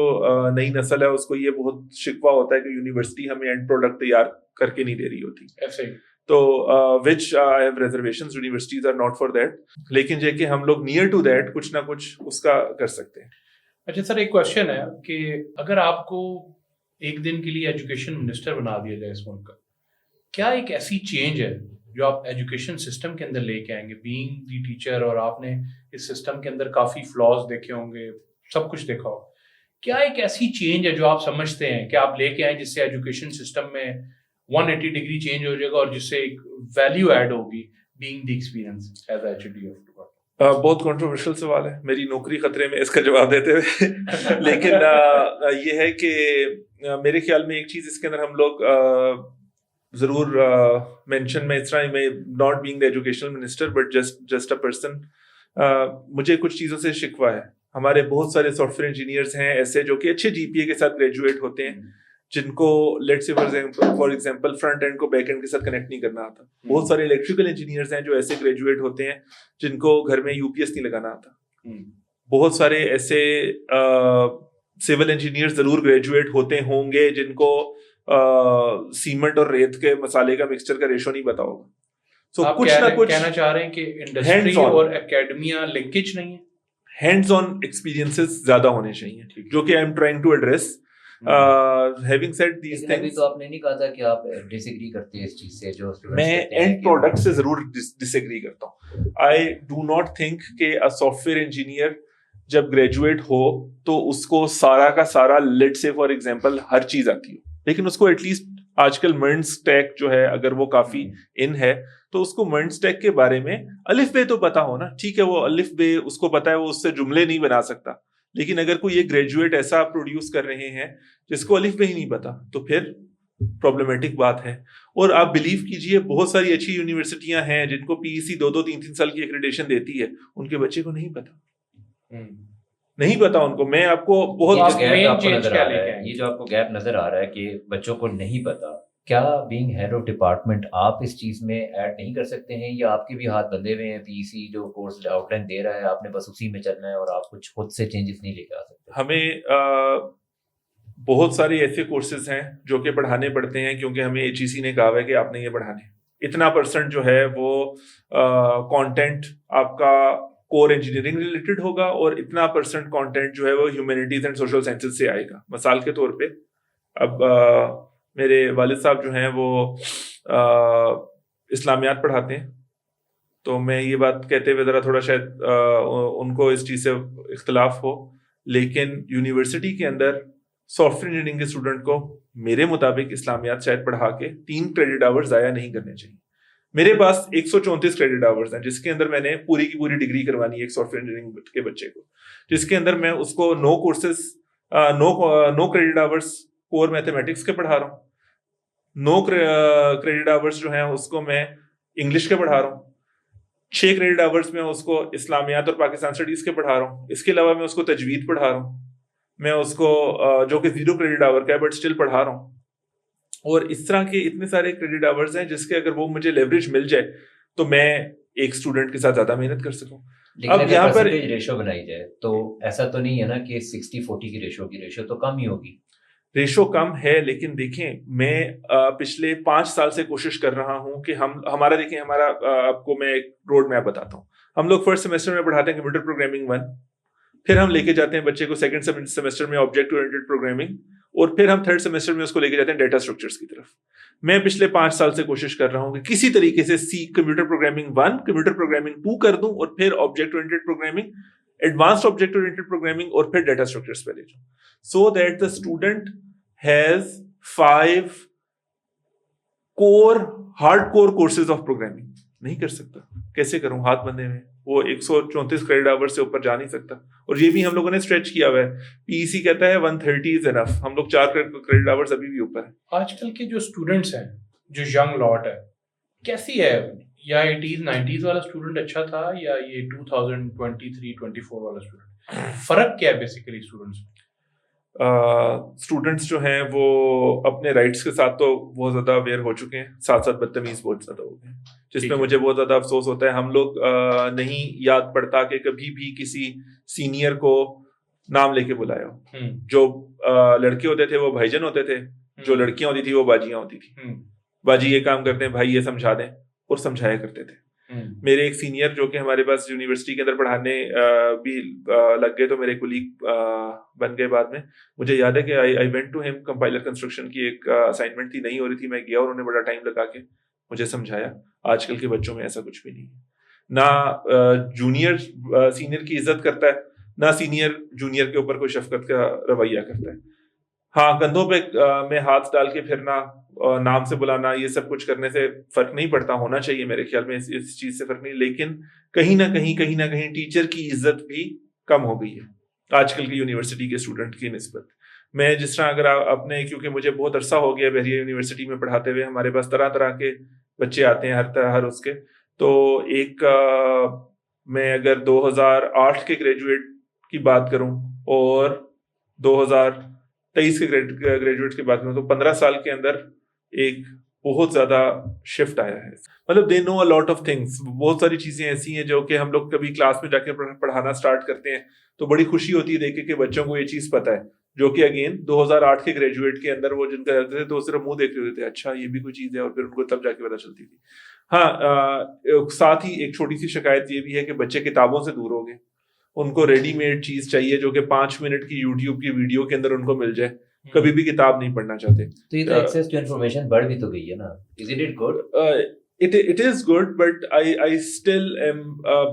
نئی نسل ہے اس کو یہ بہت شکوہ ہوتا ہے کہ یونیورسٹی ہمیں اینڈ پروڈکٹ تیار کر کے نہیں دے رہی ہوتی. ایسے ہی تو which I have reservations, universities are not for that, لیکن جو کہ ہم لوگ near to that کچھ نہ کچھ اس کا کر سکتے ہیں. اچھا سر, ایک کوشچن ہے کہ اگر آپ کو ایک دن کے لیے ایجوکیشن منسٹر بنا دیا جائے اس ملک کا, کیا ایک ایسی چینج ہے جو آپ ایجوکیشن سسٹم کے اندر لے کے آئیں گے, بینگ دی ٹیچر, اور آپ نے اس سسٹم کے اندر کافی فلاز دیکھے ہوں گے, سب کچھ دیکھا ہوگا, کیا ایک ایسی چینج ہے جو آپ سمجھتے ہیں کہ آپ لے کے آئیں جس سے ایجوکیشن سسٹم میں 180 ڈگری چینج ہو جائے گا, اور جس سے ایک ویلیو ایڈ ہوگی being the experience as H O D of department? بہت کنٹروورشل سوال ہے, میری نوکری خطرے میں اس کا جواب دیتے ہوئے, لیکن یہ ہے کہ میرے خیال میں ایک چیز اس کے اندر ہم لوگ ضرور مینشن, میں اس طرح میں not being the educational minister but just a person, مجھے کچھ چیزوں سے شکوہ ہے. ہمارے بہت سارے سافٹ ویئر انجینئرس ہیں ایسے جو کہ اچھے GPA کے ساتھ گریجویٹ ہوتے ہیں, جن کو let's say for example front end کو بیک اینڈ کے ساتھ کنیکٹ نہیں کرنا آتا. بہت سارے الیکٹریکل انجینئرز ہیں جو ایسے گریجویٹ ہوتے ہیں جن کو گھر میں UPS نہیں لگانا آتا. بہت سارے ایسے سول انجینئر ضرور گریجویٹ ہوتے ہوں گے جن کو سیمنٹ اور ریت کے مسالے کا مکسچر کا ریشو نہیں پتا ہوگا. سو کچھ نہ کچھ کہنا چاہ رہے ہیں کہ انڈسٹری اور اکیڈمیا لنکیج نہیں ہے, ہینڈز آن ایکسپیرینسز زیادہ ہونے چاہیے, جو کہ I am trying to address. Having said these things, ابھی تو آپ نے نہیں کہا تھا کہ آپ ڈس ایگری کرتے ہیں اس چیز سے جو میں اینڈ پروڈکٹ سے ضرور ڈس ایگری کرتا ہوں. I do not think کہ a software engineer جب گریجویٹ ہو تو اس کو سارا کا سارا لیٹ سے فار ایگزامپل ہر چیز آتی ہو, لیکن اس کو ایٹ لیسٹ آج کل مرن اسٹیک جو ہے اگر وہ کافی ان ہے تو اس کو مرن اسٹیک کے بارے میں الف بے تو پتا ہو نا, ٹھیک ہے وہ الف بے اس کو پتا ہے, وہ اس سے جملے نہیں بنا سکتا, لیکن اگر کوئی ایک گریجویٹ ایسا پروڈیوس کر رہے ہیں جس کو الف بے ہی نہیں پتا تو پھر پرابلمٹک بات ہے. اور آپ بلیو کیجئے بہت ساری اچھی یونیورسٹیاں ہیں جن کو پی ای سی 2-3 سال کی ایکریڈیشن دیتی ہے, ان کے بچے کو نہیں پتا, نہیں پتا ان کو. میں آپ کو بہت یہ جو آپ کو گیپ نظر آ رہا ہے کہ بچوں کو نہیں پتا, کیا بینگ ہیڈ آف ڈپارٹمنٹ آپ اس چیز میں ایڈ نہیں کر سکتے ہیں, یا آپ کے بھی ہاتھ بندھے ہوئے ہیں, پی ای سی جو کورس آؤٹ لائن دے رہا ہے آپ نے بس اسی میں چلنا ہے اور آپ کچھ خود سے چینجز نہیں لے کے آ سکتے؟ ہمیں بہت سارے ایسے کورسز ہیں جو کہ پڑھانے پڑتے ہیں کیونکہ ہمیں ایچ ای سی نے کہا ہے کہ آپ نے یہ پڑھانے, اتنا پرسنٹ جو ہے وہ کانٹینٹ آپ کا کور انجینئرنگ ریلیٹڈ ہوگا اور اتنا پرسنٹ کانٹینٹ جو ہے وہ ہیومینٹیز اینڈ سوشل سائنسز سے آئے گا. مثال کے طور پہ اب میرے والد صاحب جو ہیں وہ اسلامیات پڑھاتے ہیں, تو میں یہ بات کہتے ہوئے ذرا تھوڑا شاید ان کو اس چیز سے اختلاف ہو, لیکن یونیورسٹی کے اندر سافٹ ویئر انجینئرنگ کے اسٹوڈنٹ کو میرے مطابق اسلامیات شاید پڑھا کے 3 کریڈٹ آورز ضائع نہیں کرنے چاہیے. میرے پاس 134 کریڈٹ آورز ہیں جس کے اندر میں نے پوری کی پوری ڈگری کروانی ہے ایک سافٹ ویئر انجینئرنگ کے بچے کو, جس کے اندر میں اس کو 9 کریڈٹ آورز کور میتھمیٹکس کے پڑھا رہا ہوں, 9 کریڈٹ آورز جو ہیں اس کو میں انگلش کے پڑھا رہا ہوں, 6 کریڈٹ آورز میں اس کو اسلامیات اور پاکستان اسٹڈیز کے پڑھا رہا ہوں. اس کے علاوہ میں اس کو تجوید پڑھا رہا ہوں, میں اس کو جو کہ 0 کریڈٹ آور کا ہے بٹ اسٹل پڑھا رہا ہوں. اور اس طرح کے اتنے سارے کریڈٹ آورز ہیں جس کے اگر وہ مجھے لیوریج مل جائے تو میں ایک اسٹوڈنٹ کے ساتھ زیادہ محنت کر سکوں. لیکن اب یہاں پر ریشو بنائی جائے تو ایسا تو نہیں ہے نا کہ 60-40 کی ریشو تو کم ہی ہوگی. ریشو کم ہے, لیکن دیکھیں میں پچھلے 5 سال سے کوشش کر رہا ہوں کہ ہمارا دیکھیں ہمارا آپ کو میں ایک روڈ میپ بتاتا ہوں. ہم لوگ فرسٹ سیمسٹر میں پڑھاتے ہیں کمپیوٹر پروگرامنگ 1, پھر ہم لے کے جاتے ہیں بچے کو سیکنڈ سیمسٹر میں آبجیکٹ اورینٹڈ پروگرامنگ, اور پھر ہم تھرڈ سیمسٹر میں اس کو لے کے جاتے ہیں ڈیٹا اسٹرکچرز کی طرف. میں پچھلے 5 سال سے کوشش کر رہا ہوں کہ کسی طریقے سے کمپیوٹر پروگرامنگ 1 کمپیوٹر پروگرامنگ 2 کر دوں, اور پھر object oriented programming, advanced object oriented programming, اور پھر ڈیٹا اسٹرکچرز پہ لے جاؤں, so that the student has 5 core hard core courses of programming. نہیں کر سکتا, کیسے کروں, ہاتھ بندھے میں, وہ 134 کریڈٹ آور سے اوپر جا نہیں سکتا. اور یہ بھی ہم لوگوں نے اسٹریچ کیا ہوا ہے, پی ای سی کہتا ہے 130 از انف, ہم لوگ 4 کریڈٹ آورز ابھی بھی اوپر ہیں. آج کل کے جو اسٹوڈنٹس ہیں, جو ینگ لاٹ ہے, کیسی ہے, یا 80s 90s والا اسٹوڈنٹ اچھا تھا یا یہ 2023-24 والا اسٹوڈنٹ, فرق کیا ہے بیسیکلی اسٹوڈنٹس؟ اسٹوڈنٹس جو ہیں وہ اپنے رائٹس کے ساتھ تو بہت زیادہ اویئر ہو چکے ہیں, ساتھ ساتھ بدتمیز بہت زیادہ ہو گئے ہیں, جس میں مجھے بہت زیادہ افسوس ہوتا ہے. ہم لوگ نہیں یاد پڑتا کہ کبھی بھی کسی سینئر کو نام لے کے بلایا ہو. جو لڑکے ہوتے تھے وہ بھائی جان ہوتے تھے, جو لڑکیاں ہوتی تھی وہ باجیاں ہوتی تھی. باجی یہ کام کرتے ہیں, بھائی یہ سمجھا دیں, اور سمجھایا کرتے تھے. میرے ایک سینئر جو کہ ہمارے پاس یونیورسٹی کے اندر پڑھانے بھی لگ گئے تو میرے کولیگ بن گئے بعد میں. مجھے یاد ہے کہ آئی وینٹ ٹو ہم, کمپائلر کنسٹرکشن کی ایک اسائنمنٹ تھی, نہیں ہو رہی تھی, میں گیا اور انہوں نے بڑا ٹائم لگا کے مجھے سمجھایا. آج کل کے بچوں میں ایسا کچھ بھی نہیں ہے, نہ جونیئر سینئر کی عزت کرتا ہے, نہ سینئر جونیئر کے اوپر کوئی شفقت کا رویہ کرتا ہے. ہاں, کندھوں پہ میں ہاتھ ڈال کے پھرنا, نام سے بلانا, یہ سب کچھ کرنے سے فرق نہیں پڑتا, ہونا چاہیے میرے خیال میں, اس چیز سے فرق نہیں. لیکن کہیں نہ کہیں ٹیچر کی عزت بھی کم ہو گئی ہے آج کل کی یونیورسٹی کے اسٹوڈنٹ کی نسبت. میں جس طرح اگر اپنے, کیونکہ مجھے بہت عرصہ ہو گیا بحریہ یونیورسٹی میں پڑھاتے ہوئے, ہمارے پاس طرح طرح کے بچے آتے ہیں ہر اس کے. تو ایک میں اگر 2008 کے گریجویٹ کی بات کروں اور 2023 کے گریجویٹ کی بات کروں تو 15 سال کے اندر ایک بہت زیادہ شفٹ آیا ہے. مطلب دے نو اے لاٹ آف تھنگس, بہت ساری چیزیں ایسی ہیں جو کہ ہم لوگ کبھی کلاس میں جا کے پڑھانا اسٹارٹ کرتے ہیں تو بڑی خوشی ہوتی ہے دیکھ کے کہ بچوں کو یہ چیز پتہ ہے, جو کہ اگین 2008 کے گریجویٹ کے اندر وہ جن کا رہتے تھے تو صرف منہ دیکھ رہے تھے, اچھا یہ بھی کوئی چیز ہے, اور پھر ان کو تب جا کے پتہ چلتی تھی. ہاں, ساتھ ہی ایک چھوٹی سی شکایت یہ بھی ہے کہ بچے کتابوں سے دور ہو گئے, ان کو ریڈی میڈ چیز چاہیے جو کہ 5 منٹ کی یوٹیوب کی ویڈیو کے اندر ان کو مل جائے, کبھی بھی کتاب نہیں پڑھنا چاہتے. تو یہ تو ایکسیس ٹو انفارمیشن بڑھ بھی تو گئی ہے نا, is it good? it is good, but I still am a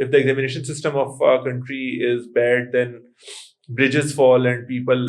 if the examination system of a country is bad, then bridges fall and people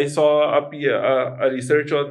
I saw a research on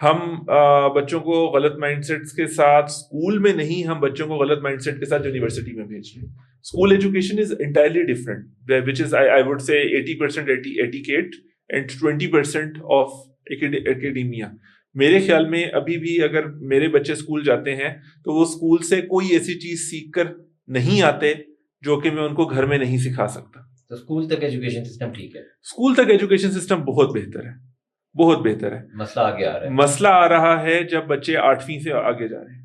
ہم بچوں کو غلط مائنڈ سیٹس کے ساتھ اسکول میں نہیں، ہم بچوں کو غلط مائنڈ سیٹ کے ساتھ یونیورسٹی میں بھیج رہے ہیں. School education is entirely different which is I would say 80% etiquette and 20% of ایکیڈیمیا. میرے خیال میں ابھی بھی اگر میرے بچے اسکول جاتے ہیں تو وہ اسکول سے کوئی ایسی چیز سیکھ کر نہیں آتے جو کہ میں ان کو گھر میں نہیں سکھا سکتا. تو اسکول تک ایجوکیشن سسٹم ٹھیک ہے؟ اسکول تک ایجوکیشن سسٹم بہت بہتر ہے، بہت بہتر ہے. مسئلہ آگے آ رہا ہے. مسئلہ آ رہا ہے جب بچے 8ویں سے آگے جا رہے ہیں،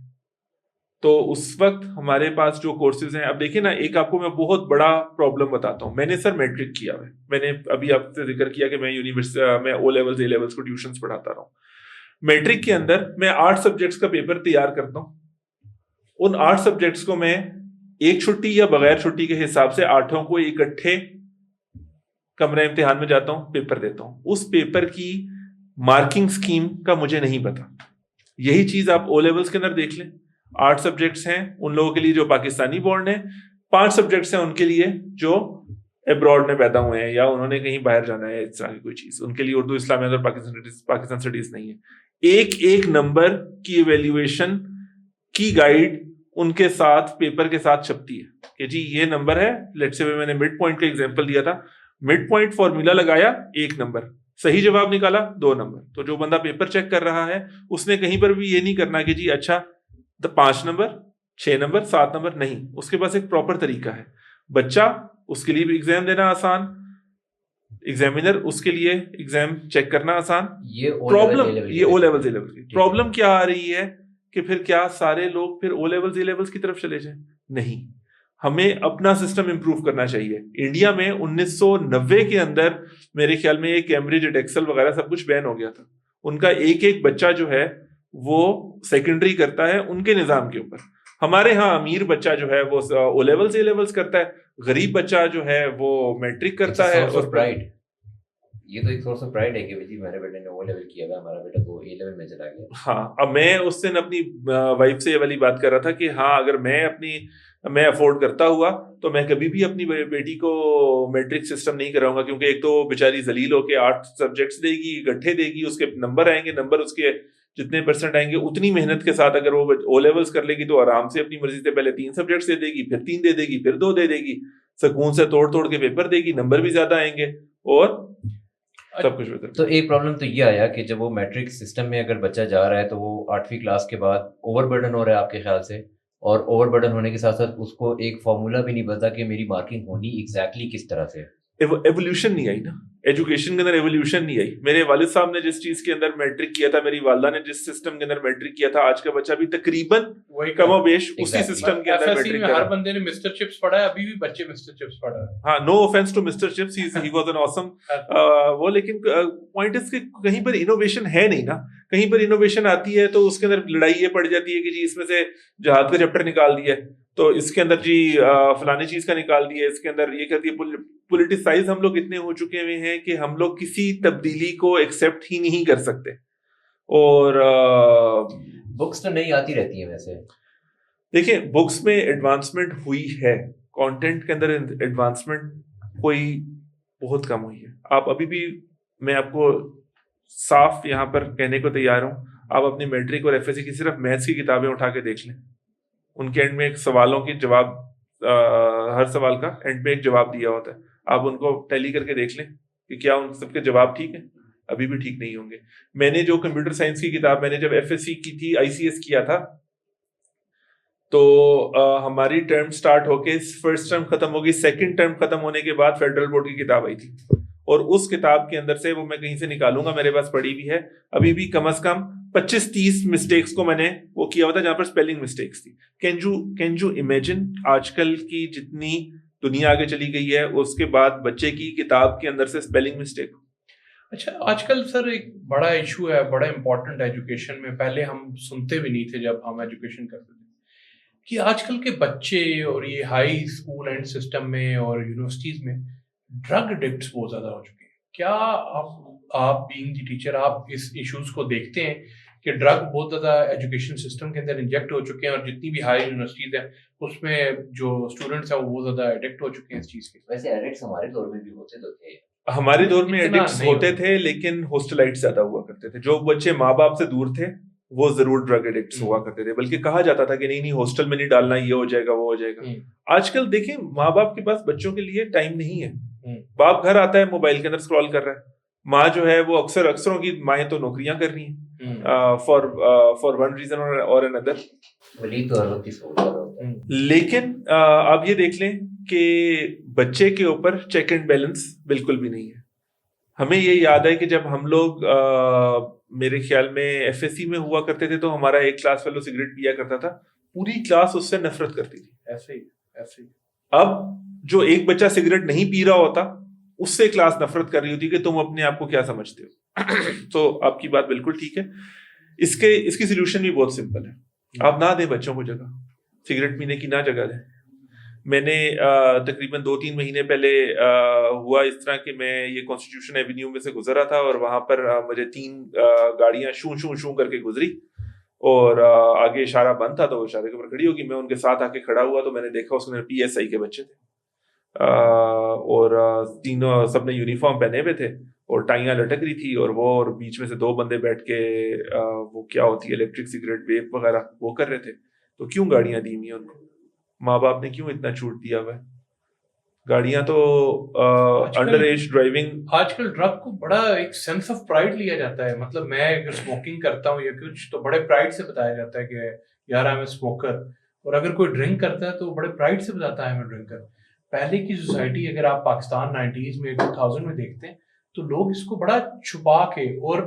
تو اس وقت ہمارے پاس جو کورسز ہیں، اب دیکھیں نا، ایک آپ کو میں بہت بڑا پرابلم بتاتا ہوں. میں نے سر میٹرک کیا ہے، میں نے ابھی آپ سے ذکر کیا کہ میں میں او لیولز اے لیولز کو ٹیوشنز پڑھاتا رہا ہوں. میٹرک کے اندر میں 8 سبجیکٹس کا پیپر تیار کرتا ہوں. ان 8 سبجیکٹس کو میں ایک چھٹی یا بغیر چھٹی کے حساب سے 8 کو اکٹھے کمرہ امتحان میں جاتا ہوں، پیپر دیتا ہوں. اس پیپر کی مارکنگ سکیم کا مجھے نہیں پتا. یہی چیز آپ او لیولز کے اندر دیکھ لیں. 8 سبجیکٹس ہیں ان لوگوں کے لیے جو پاکستانی بورڈ ہیں، 5 سبجیکٹس ہیں ان کے لیے جو ابراڈ میں پیدا ہوئے ہیں یا انہوں نے کہیں باہر جانا ہے، اس طرح کی کوئی چیز. ان کے لیے اردو، اسلامیات اور پاکستان اسٹڈیز نہیں ہے. ایک نمبر کی ایویلیویشن کی گائیڈ ان کے ساتھ پیپر کے ساتھ چھپتی ہے کہ جی یہ نمبر ہے. لیٹس سے میں نے مڈ پوائنٹ کا ایگزامپل دیا تھا، مڈ پوائنٹ فارمولا لگایا 1 نمبر، صحیح جواب نکالا 2 نمبر. تو جو بندہ پیپر چیک کر رہا ہے اس نے کہیں پر بھی یہ نہیں کرنا کہ جی اچھا 5 نمبر 6 نمبر 7 نمبر، نہیں. اس کے پاس ایک پراپر طریقہ ہے. بچہ اس کے لیے بھی ایگزام دینا آسان، ایگزامینر اس کے لیے ایگزام چیک کرنا آسان. یہ او لیول کی پرابلم کیا آ رہی ہے کہ پھر کیا سارے لوگ پھر او لیول اے لیولز کی طرف چلے جائیں؟ نہیں، ہمیں اپنا سسٹم امپروو کرنا چاہیے. انڈیا میں 1990 کے اندر میرے خیال میں یہ کیمبرج ایکسل وغیرہ سب کچھ بین ہو گیا تھا. ان کا ایک بچہ جو ہے وہ سیکنڈری کرتا ہے ان کے نظام کے اوپر. ہمارے ہاں امیر بچہ جو ہے وہ او لیولز اے لیولز کرتا ہے، غریب بچہ جو ہے وہ میٹرک کرتا ہے. اور یہ تو ایک سورس آف پرائڈ ہے کہ جی میرے بیٹے نے او لیول کیا ہوا، ہمارا بیٹا تو اے لیول میں چلا گیا. ہاں، اب میں اس دن اپنی وائف سے یہ والی بات کر رہا تھا کہ ہاں اگر میں افورڈ کرتا ہوا تو میں کبھی بھی اپنی بیٹی کو میٹرک سسٹم نہیں کراؤں گا، کیونکہ ایک تو بیچاری ذلیل ہو کے 8 سبجیکٹس دے گی، اکٹھے دے گی، اس کے نمبر آئیں گے، نمبر اس کے جتنے پرسنٹ آئیں گے اتنی محنت کے ساتھ اگر وہ او لیولز کر لے گی تو آرام سے اپنی مرضی سے پہلے 3 سبجیکٹس دے دے گی، پھر 3 دے دے گی، پھر 2 دے دے گی، سکون سے توڑ کے پیپر دے گی، نمبر بھی زیادہ آئیں گے اور سب کچھ بہتر. تو ایک پرابلم تو یہ آیا کہ جب وہ میٹرک سسٹم میں اگر بچہ جا رہا ہے تو وہ 8ویں کلاس کے بعد اوور برڈن ہو رہا ہے آپ کے خیال سے، اور اوور برڈن ہونے کے ساتھ ساتھ اس کو ایک فارمولا بھی نہیں پتا کہ میری مارکنگ ہونی ایگزیکٹلی کس طرح سے. ایولیوشن نہیں آئی نا ایجوکیشن کے اندر، ایولیوشن نہیں آئی. میرے والد صاحب نے جس چیز کے اندر میٹرک کیا تھا، میری والدہ نے جس سسٹم کے اندر میٹرک کیا تھا، آج کا بچہ بھی تقریباً کم و بیش اسی سسٹم کے اندر میٹرک کر رہا ہے. ہر بندے نے مسٹر چپس پڑھا ہے، ابھی بھی بچے مسٹر چپس پڑھ رہے ہیں. ہاں، no offence to mister Chips, he was an awesome وہ. لیکن پوائنٹ اس کہ کہیں پر انوویشن ہے نہیں نا. کہیں پر انوویشن آتی ہے تو اس کے اندر لڑائی یہ پڑ جاتی ہے کہ جی اس میں سے جہاد کا چیپٹر نکال دیا ہے تو اس کے اندر جی فلانی چیز کا نکال دیا ہے، اس کے اندر یہ کہتی ہے. پولیٹیسائز ہم لوگ اتنے ہو چکے ہوئے ہیں کہ ہم لوگ کسی تبدیلی کو ایکسیپٹ ہی نہیں کر سکتے. اور بکس تو نہیں آتی رہتی ہیں ویسے. دیکھیں بکس میں ایڈوانسمنٹ ہوئی ہے، کانٹینٹ کے اندر ایڈوانسمنٹ کوئی بہت کم ہوئی ہے. آپ ابھی بھی، میں آپ کو صاف یہاں پر کہنے کو تیار ہوں، آپ اپنی میٹرک اور ایف ایس سی کی صرف میتھس کی کتابیں اٹھا کے دیکھ لیں. ان کے اینڈ میں ایک سوالوں کی جواب، ہر سوال کا اینڈ پہ ایک جواب دیا ہوتا ہے. آپ ان کو ٹیلی کر کے دیکھ لیں کہ کیا ان سب کے جواب ٹھیک ہیں. ابھی بھی ٹھیک نہیں ہوں گے. میں نے جو کمپیوٹر سائنس کی کتاب، میں نے جب ایف ایس سی کی تھی، آئی سی ایس کیا تھا، تو ہماری ٹرم سٹارٹ ہو کے فرسٹ ٹرم ختم ہوگی، سیکنڈ ٹرم ختم ہونے کے بعد فیڈرل بورڈ کی کتاب آئی تھی. اور اس کتاب کے اندر سے، وہ میں کہیں سے نکالوں گا، میرے پاس پڑھی بھی ہے، ابھی بھی کم از کم 25-30 مسٹیکس کو میں نے وہ کیا ہوا تھا جہاں پر اسپیلنگ مسٹیکس تھی. کین یو امیجن آج کل کی جتنی دنیا آگے چلی گئی ہے، اس کے بعد بچے کی کتاب کے اندر سے اسپیلنگ مسٹیک. اچھا، آج کل سر ایک بڑا ایشو ہے، بڑا امپورٹنٹ ایجوکیشن میں، پہلے ہم سنتے بھی نہیں تھے جب ہم ایجوکیشن کرتے تھے، کہ آج کل کے بچے اور یہ ہائی اسکول اینڈ سسٹم میں اور یونیورسٹیز میں ڈرگ ایڈکٹس بہت زیادہ ہو چکے ہیں. کیا آپ بینگ دی ٹیچر، آپ اس ایشوز کو دیکھتے ہیں کہ ڈرگ بہت زیادہ ایجوکیشن سسٹم کے اندر انجیکٹ ہو چکے ہیں، اور جتنی بھی ہائی یونیورسٹیز ہیں اس میں جو اسٹوڈنٹس ہیں وہ بہت زیادہ ایڈکٹ ہو چکے ہیں اس چیز کے؟ ویسے ایڈکٹس ہمارے دور میں بھی ہوتے تو تھے. ہمارے دور میں اتنا ایڈکٹس نہیں ہوتے تھے لیکن ہوسٹلائٹس زیادہ ہوا کرتے تھے. جو بچے ماں باپ سے دور تھے وہ ضرور ڈرگ ایڈکٹس ہوا کرتے تھے, بلکہ کہا جاتا تھا کہ نہیں ہاسٹل میں نہیں ڈالنا, یہ ہو جائے گا وہ ہو جائے گا. آج کل دیکھیں ماں باپ کے پاس بچوں کے لیے ٹائم نہیں ہے. باپ گھر آتا ہے موبائل کے اندر اسکرال کر رہا ہے, ماں جو ہے وہ اکثروں کی مائیں تو نوکریاں کر رہی ہیں فار ون ریزن اور اندر. لیکن آپ یہ دیکھ لیں کہ بچے کے اوپر چیک اینڈ بیلنس بالکل بھی نہیں ہے. ہمیں یہ یاد ہے کہ جب ہم لوگ میرے خیال میں ایف ایس سی میں ہوا کرتے تھے تو ہمارا ایک کلاس فیلو سگریٹ پیا کرتا تھا, پوری کلاس اس سے نفرت کرتی تھی. ایسے ہی اب جو ایک بچہ سگریٹ نہیں پی رہا ہوتا اس سے کلاس نفرت کر رہی ہوتی کہ تم اپنے آپ کو کیا سمجھتے ہو. تو آپ کی بات بالکل ٹھیک ہے. اس کی سولوشن بھی بہت سمپل ہے. آپ نہ دیں بچوں کو جگہ, سگریٹ پینے کی نہ جگہ دیں. میں نے تقریباً 2-3 مہینے پہلے ہوا اس طرح کہ میں یہ کانسٹیٹیوشن ایونیو میں سے گزر رہا تھا اور وہاں پر مجھے 3 گاڑیاں شوں کر کے گزری اور آگے اشارہ بند تھا تو وہ اشارے کے اوپر کھڑی ہوگی. میں ان کے ساتھ آ کے کھڑا ہوا تو میں نے دیکھا اس میں PSI کے بچے تھے اور تینوں سب نے یونیفارم پہنے ہوئے تھے اور ٹائیاں لٹک رہی تھی اور وہ اور بیچ میں سے 2 بندے بیٹھ کے وہ کیا ہوتی ہے الیکٹرک سگریٹ ویپ وغیرہ وہ کر رہے تھے. تو کیوں گاڑیاں دی ہوئی ہیں ان کو؟ ماں باپ نے کیوں اتنا چھوٹ دیا ہوا ہے؟ گاڑیاں تو انڈر ایج ڈرائیونگ. آج کل ڈرگ کو بڑا ایک سینس آف پرائڈ لیا جاتا ہے. مطلب میں اگر اسموکنگ کرتا ہوں یا کچھ تو بڑے پرائڈ سے بتایا جاتا ہے کہ یار آئی ایم اے اسموکر, اور اگر کوئی ڈرنک کرتا ہے تو بڑے پرائڈ سے بتاتا ہے آئی ایم اے ڈرنکر. پہلے کی سوسائٹی اگر آپ پاکستان 90s میں 2000 میں دیکھتے ہیں تو لوگ اس کو بڑا چھپا کے اور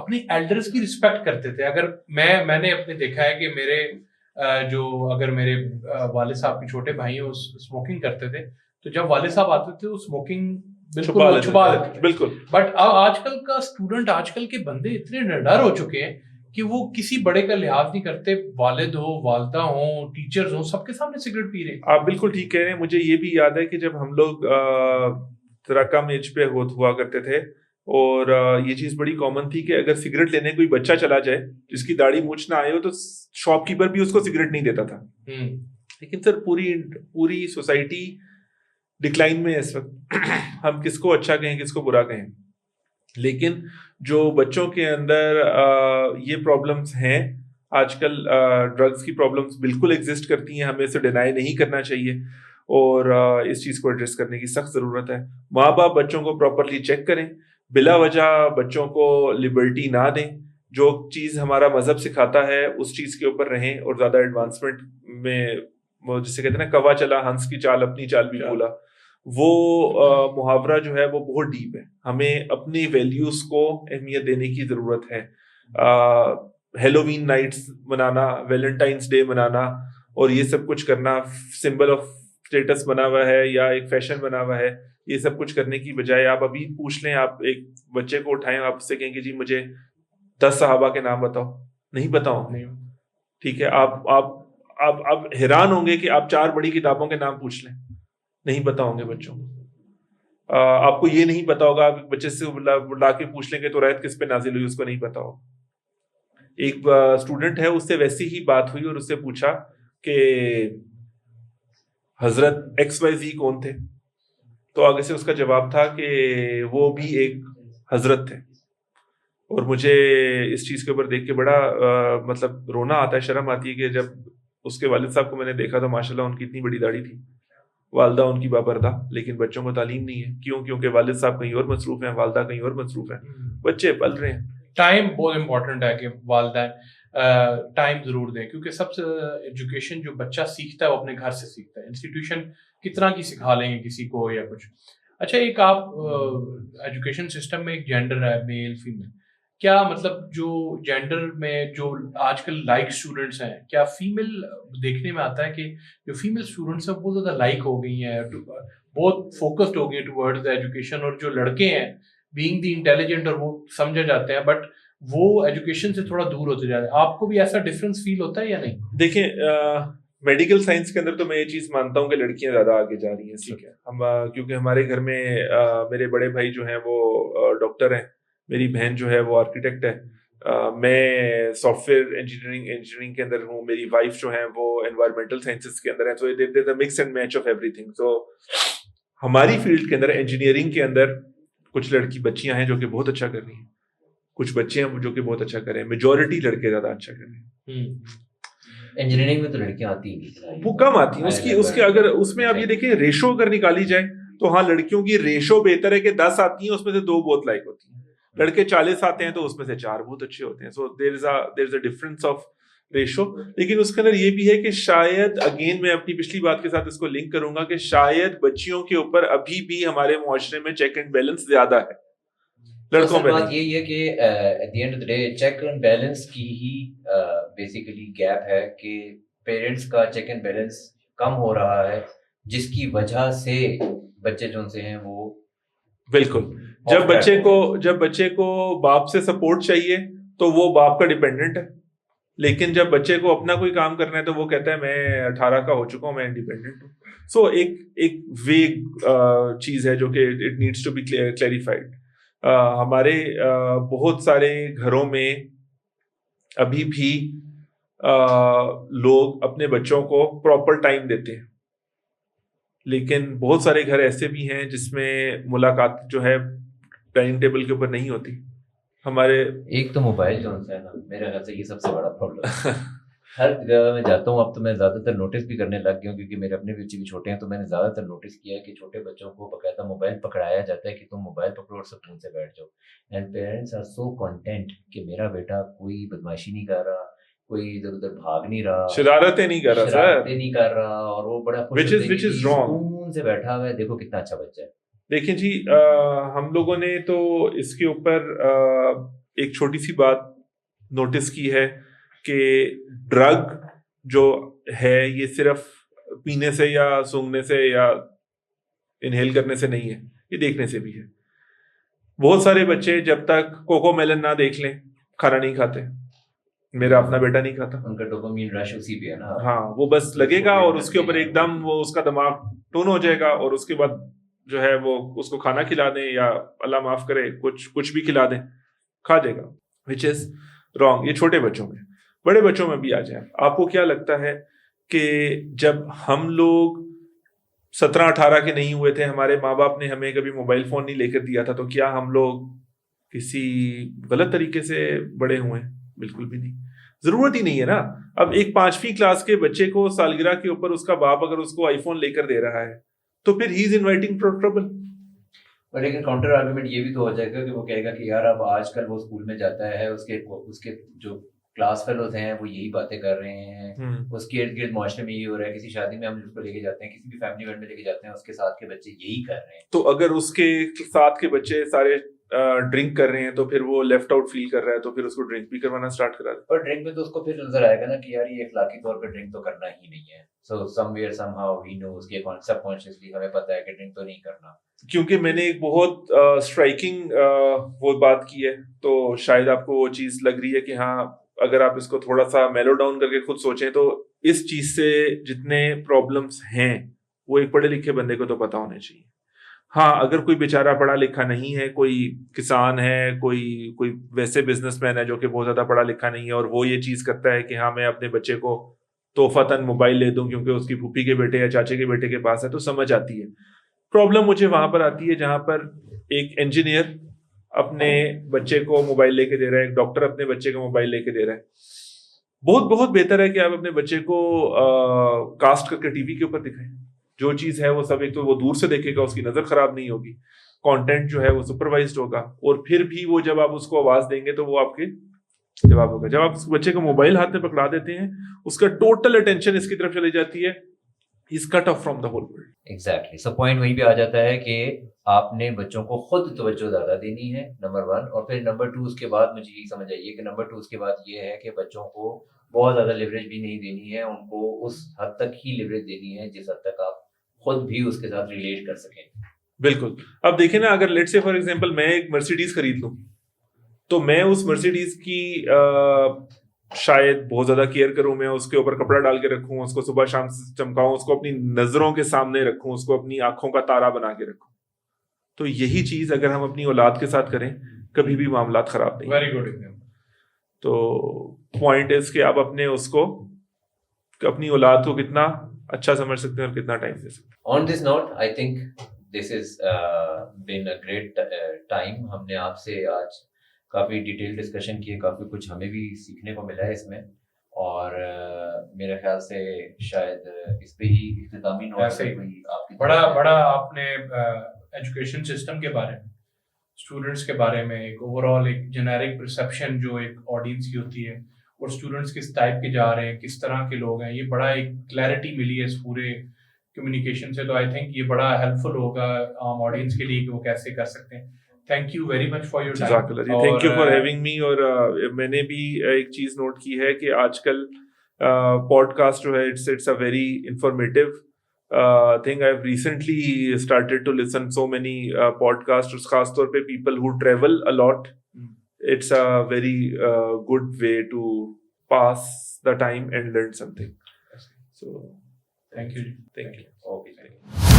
اپنے ایلڈرز کی رسپیکٹ کرتے تھے. اگر میں نے اپنے دیکھا ہے کہ میرے جو اگر میرے والد صاحب کے چھوٹے بھائی ہیں وہ اسموکنگ کرتے تھے تو جب والد صاحب آتے تھے وہ اسموکنگ بالکل چھپا دیتے تھے. بالکل. بٹ اب آج کل کا اسٹوڈنٹ, آج کل کے بندے اتنے نڈر ہو چکے ہیں کہ وہ کسی بڑے کا لحاظ نہیں کرتے, والد ہو والدہ ہوں ٹیچرز ہوں سب کے سامنے سگریٹ پی رہے ہیں. آپ بالکل ٹھیک کہہ رہے ہیں. مجھے یہ بھی یاد ہے کہ جب ہم لوگ ذرا کم ایج پہ ہوا کرتے تھے اور یہ چیز بڑی کامن تھی کہ اگر سگریٹ لینے کوئی بچہ چلا جائے جس کی داڑھی مونچھ نہ آئے ہو تو شاپ کیپر بھی اس کو سگریٹ نہیں دیتا تھا. لیکن سر پوری سوسائٹی ڈکلائن میں ہے اس وقت. ہم کس کو اچھا کہیں کس کو برا کہیں, لیکن جو بچوں کے اندر یہ پرابلمس ہیں آج کل, ڈرگس کی پرابلمس بالکل ایگزسٹ کرتی ہیں. ہمیں اسے ڈینائی نہیں کرنا چاہیے اور اس چیز کو ایڈریس کرنے کی سخت ضرورت ہے. ماں باپ بچوں کو پراپرلی چیک کریں, بلا وجہ بچوں کو لبرٹی نہ دیں. جو چیز ہمارا مذہب سکھاتا ہے اس چیز کے اوپر رہیں اور زیادہ ایڈوانسمنٹ میں وہ جسے کہتے ہیں نا کوا چلا ہنس کی چال اپنی چال بھی بھولا, وہ محاورہ جو ہے وہ بہت ڈیپ ہے. ہمیں اپنی ویلیوز کو اہمیت دینے کی ضرورت ہے. ہیلووین نائٹس منانا, ویلنٹائنس ڈے منانا اور یہ سب کچھ کرنا سمبل آف اسٹیٹس بنا ہوا ہے یا ایک فیشن بنا ہوا ہے. یہ سب کچھ کرنے کی بجائے آپ ابھی پوچھ لیں, آپ ایک بچے کو اٹھائیں, آپ اس سے کہیں کہ جی مجھے 10 صحابہ کے نام بتاؤ, نہیں بتاؤ. ٹھیک ہے, آپ حیران ہوں گے کہ آپ 4 بڑی کتابوں کے نام پوچھ لیں, نہیں پتا ہوں گے بچوں کو. آپ کو یہ نہیں پتا ہوگا, آپ بچے سے بلا کے پوچھ لیں گے تو رعایت کس پہ نازل ہوئی, اس کو نہیں پتا ہوگا. ایک اسٹوڈنٹ ہے, اس سے ویسی ہی بات ہوئی اور اس سے پوچھا کہ حضرت XYZ کون تھے, تو آگے سے اس کا جواب تھا کہ وہ بھی ایک حضرت تھے. اور مجھے اس چیز کے اوپر دیکھ کے بڑا مطلب رونا آتا ہے, شرم آتی ہے کہ جب اس کے والد صاحب کو میں نے دیکھا تو ماشاءاللہ ان کی اتنی بڑی داڑھی تھی, والدہ ان کی بابردہ, لیکن بچوں کو تعلیم نہیں ہے. کیوں؟ کیونکہ والد صاحب کہیں اور مصروف ہیں, والدہ کہیں اور مصروف ہیں, بچے پل رہے ہیں. ٹائم بہت امپورٹنٹ ہے کہ والدین ٹائم ضرور دیں, کیونکہ سب سے ایجوکیشن جو بچہ سیکھتا ہے وہ اپنے گھر سے سیکھتا ہے. انسٹیٹیوشن کتنا کی سکھا لیں گے کسی کو یا کچھ. اچھا, ایک آپ ایجوکیشن سسٹم میں ایک جینڈر ہے میل فیمیل, کیا مطلب جو جینڈر میں جو آج کل لائک اسٹوڈنٹس ہیں, کیا فیمیل دیکھنے میں آتا ہے کہ جو فیمیل اسٹوڈنٹس ہیں بہت زیادہ لائک ہو گئی ہیں, بہت فوکسڈ ہو گئی ہیں ٹورڈز ایجوکیشن, اور جو لڑکے ہیں بینگ دی انٹیلیجنٹ اور وہ سمجھے جاتے ہیں بٹ وہ ایجوکیشن سے تھوڑا دور ہوتے جاتے ہیں. آپ کو بھی ایسا ڈفرینس فیل ہوتا ہے یا نہیں؟ دیکھیں میڈیکل سائنس کے اندر تو میں یہ چیز مانتا ہوں کہ لڑکیاں زیادہ آگے جا رہی ہیں. ٹھیک ہے, ہم کیونکہ ہمارے گھر میں میرے بڑے بھائی جو ہیں وہ ڈاکٹر ہیں, میری بہن جو ہے وہ آرکیٹیکٹ ہے, میں سافٹ ویئر انجینئرنگ کے اندر ہوں, میری وائف جو ہیں وہ انوائرمنٹل سائنسز کے اندر ہے. تو there is a mix and match of everything. تو ہماری فیلڈ کے اندر انجینئرنگ کے اندر کچھ لڑکی بچیاں ہیں جو کہ بہت اچھا کر رہی ہیں, کچھ بچے ہیں جو کہ بہت اچھا کر رہے ہیں, میجورٹی لڑکے زیادہ اچھا کر رہے ہیں. انجینئرنگ میں تو لڑکیاں آتی ہیں, وہ کم آتی ہیں. اس کے اگر اس میں آپ یہ دیکھیں ریشو اگر نکالی جائے تو ہاں لڑکیوں کی ریشو بہتر ہے کہ 10 آتی ہیں اس میں سے 2 بہت لائک ہوتی ہیں, لڑکے 40 آتے ہیں تو اس میں سے 4 بہت اچھے ہوتے ہیں. سو دیر is a difference of ratio. لیکن اس کے اندر یہ بھی ہے کہ شاید اگین میں اپنی پچھلی بات کے ساتھ اس کو لنک کروں گا کہ شاید بچیوں کے اوپر ابھی بھی ہمارے معاشرے میں چیک اینڈ بیلنس زیادہ ہے, لڑکوں میں بات یہی ہے کہ at the end of the day check and balance کی ہی بیسیکلی گیپ ہے کہ پیرنٹس کا چیک اینڈ بیلنس کم ہو رہا ہے, جس کی وجہ سے بچے جو سے ہیں وہ بالکل جب بچے کو باپ سے سپورٹ چاہیے تو وہ باپ کا ڈیپینڈنٹ ہے, لیکن جب بچے کو اپنا کوئی کام کرنا ہے تو وہ کہتا ہے میں 18 کا ہو چکا ہوں, میں انڈیپینڈنٹ ہوں. سو ایک ویگ چیز ہے جو کہ it needs to be clarified. ہمارے بہت سارے گھروں میں ابھی بھی لوگ اپنے بچوں کو پراپر ٹائم دیتے ہیں, لیکن بہت سارے گھر ایسے بھی ہیں جس میں ملاقات جو ہے ڈائننگ ٹیبل کے اوپر نہیں ہوتی. ہمارے ایک تو موبائل جو ہے نا, میرے خیال سے یہ سب سے بڑا پرابلم ہے. ہر جگہ میں جاتا ہوں اب تو میں زیادہ تر نوٹس بھی کرنے لگ گیا ہوں, کیونکہ میرے اپنے بچے بھی چھوٹے ہیں, تو میں نے زیادہ تر نوٹس کیا ہے کہ چھوٹے بچوں کو باقاعدہ موبائل پکڑایا جاتا ہے کہ تم موبائل پکڑو اور سکون سے بیٹھ جاؤ. And parents are so content کہ میرا بیٹا کوئی بدماشی نہیں کر رہا, کوئی ادھر ادھر بھاگ نہیں رہا, شرارتیں نہیں کر رہا, اور وہ بڑا خوش سکون سے بیٹھا ہوا ہے. دیکھو کتنا اچھا بچہ ہے. دیکھیں جی, ہم لوگوں نے تو اس کے اوپر ایک چھوٹی سی بات نوٹس کی ہے کہ ڈرگ جو ہے یہ صرف پینے سے یا سونگنے سے یا انہیل کرنے سے نہیں ہے, یہ دیکھنے سے بھی ہے. بہت سارے بچے جب تک کوکو میلن نہ دیکھ لیں کھانا نہیں کھاتے. میرا اپنا بیٹا نہیں کھاتا, ان کا ڈوپامین رش اسی پہ ہے نا. ہاں, وہ بس لگے گا اور اس کے اوپر ایک دم وہ اس کا دماغ ٹون ہو جائے گا, اور اس کے بعد جو ہے وہ اس کو کھانا کھلا دیں یا اللہ معاف کرے کچھ بھی کھلا دیں, کھا دے گا, وچ از رانگ. یہ چھوٹے بچوں میں. بڑے بچوں میں بھی آ جائیں, آپ کو کیا لگتا ہے کہ جب ہم لوگ 17-18 کے نہیں ہوئے تھے, ہمارے ماں باپ نے ہمیں کبھی موبائل فون نہیں لے کر دیا تھا, تو کیا ہم لوگ کسی غلط طریقے سے بڑے ہوئے؟ بالکل بھی نہیں. ضرورت ہی نہیں ہے نا. اب ایک 5ویں کلاس کے بچے کو سالگرہ کے اوپر اس کا باپ اگر اس کو آئی فون لے کر دے رہا ہے تو پھر ہی از انوائٹنگ ٹربل. لیکن کاؤنٹر آرگومنٹ یہ بھی تو ہو جائے گا کہ وہ کہے گا کہ یار اب آج کل وہ اسکول میں جاتا ہے, اس کے جو کلاس فیلوز ہیں وہ یہی باتیں کر رہے ہیں, اس کے ارد گرد معاشرے میں یہی ہو رہا ہے, کسی شادی میں ہم اس کو لے کے جاتے ہیں, کسی بھی فیملی ایونٹ میں لے کے جاتے ہیں, اس کے ساتھ کے بچے یہی کر رہے ہیں. تو اگر اس کے ساتھ کے بچے سارے ڈرنک کر رہے ہیں تو پھر وہ لیفٹ آؤٹ فیل کر رہا ہے, تو پھر اس کو ڈرنک بھی کروانا اسٹارٹ کرا دے. اور ڈرنک میں تو اس کو پھر نظر آئے گا نا کہ یار یہ اخلاقی طور پہ ڈرنک تو کرنا ہی نہیں ہے. سو سم ویئر سم ہاؤ ہی نوز کہ سب کانشیسلی ہمیں پتہ ہے کہ ڈرنک تو نہیں کرنا. کیونکہ میں نے ایک بہت اسٹرائکنگ وہ بات کی ہے, تو شاید آپ کو وہ چیز لگ رہی ہے کہ ہاں اگر آپ اس کو تھوڑا سا میلو ڈاؤن کر کے خود سوچیں تو اس چیز سے جتنے پرابلمس ہیں وہ ایک پڑھے لکھے بندے کو تو پتہ ہونے چاہیے. ہاں, اگر کوئی بیچارہ پڑھا لکھا نہیں ہے, کوئی کسان ہے, کوئی ویسے بزنس مین ہے جو کہ بہت زیادہ پڑھا لکھا نہیں ہے, اور وہ یہ چیز کرتا ہے کہ ہاں میں اپنے بچے کو تحفتاً موبائل لے دوں کیونکہ اس کی پھوپھی کے بیٹے یا چاچے کے بیٹے کے پاس ہے, تو سمجھ آتی ہے. پرابلم مجھے وہاں پر آتی ہے جہاں پر ایک انجینئر اپنے بچے کو موبائل لے کے دے رہا ہے, ایک ڈاکٹر اپنے بچے کو موبائل لے کے دے رہا ہے. بہت بہت بہتر ہے کہ آپ اپنے بچے کو کاسٹ کر کے ٹی وی کے اوپر دکھائیں. جو چیز ہے وہ سب ایک تو وہ دور سے دیکھے گا, اس کی نظر خراب نہیں ہوگی, کانٹینٹ جو ہے وہ سپروائزڈ ہوگا, اور پھر بھی وہ جب آپ اس کو آواز دیں گے تو وہ آپ کے جواب ہوگا. جب آپ اس بچے کو موبائل ہاتھ میں پکڑا دیتے ہیں, اس کا ٹوٹل اٹینشن اس کی طرف چلی جاتی ہے, is cut off from the whole world. Exactly. So point وہیں پہ آ جاتا ہے کہ آپ نے بچوں کو خود توجہ زیادہ دینی ہے, نمبر 1, اور پھر نمبر 2 اس کے بعد مجھے یہی سمجھ آئیے کہ نمبر 2 اس کے بعد یہ ہے کہ بچوں کو بہت زیادہ لیوریج بھی نہیں دینی ہے, ان کو اس حد تک ہی لیوریج دینی ہے جس حد تک آپ خود بھی اس کے ساتھ ریلیٹ کر سکیں. بالکل. اب دیکھیں نا, اگر لیٹ سے فار ایگزامپل میں ایک مرسیڈیز خرید لوں تو میں اس مرسیڈیز کی شاید بہت زیادہ کیئر کروں, میں اس کے اوپر کپڑا ڈال کے رکھوں, اس کو صبح شام چمکاؤں, اس کو اپنی نظروں کے سامنے رکھوں, اس کو اپنی آنکھوں کا تارا بنا کے رکھوں. تو یہی چیز اگر ہم اپنی اولاد کے ساتھ کریں کبھی بھی معاملات خراب نہیں. Very good example. تو پوائنٹ از کہ آپ اپنے اس کو اپنی اولاد کو کتنا اچھا سمجھ سکتے ہیں اور کتنا ٹائم دے سکتے ہیں. On this note I think this is been a great time. ہم نے آپ سے آج کافی ڈیٹیل ڈسکشن کی ہے, کافی کچھ ہمیں بھی سیکھنے کو ملا ہے اس میں, اور میرے خیال سے شاید اس پہ ہی اختتامی نوٹ کوئی آپ کی بڑا آپ نے ایجوکیشن سسٹم کے بارے میں, اسٹوڈنٹس کے بارے میں, ایک اوور آل ایک جنیرک پرسیپشن جو ایک آڈینس کی ہوتی ہے, اور اسٹوڈنٹس کس ٹائپ کے جا رہے ہیں, کس طرح کے لوگ ہیں, یہ بڑا ایک کلیئرٹی ملی ہے اس پورے کمیونیکیشن سے. تو آئی تھنک یہ بڑا ہیلپ فل ہوگا عام آڈینس کے لیے کہ وہ کیسے کر سکتے ہیں. Thank you very much for your time. جزاک اللہ جی, thank you for having me. اور میں نے بھی ایک چیز نوٹ کی ہے کہ آج کل پوڈ کاسٹ جو ہے it's a very informative thing. I've recently started to listen so many podcasts, خاص طور پہ people who travel a lot. It's a very good way to pass the time and learn something. So thank you. Okay, thank you.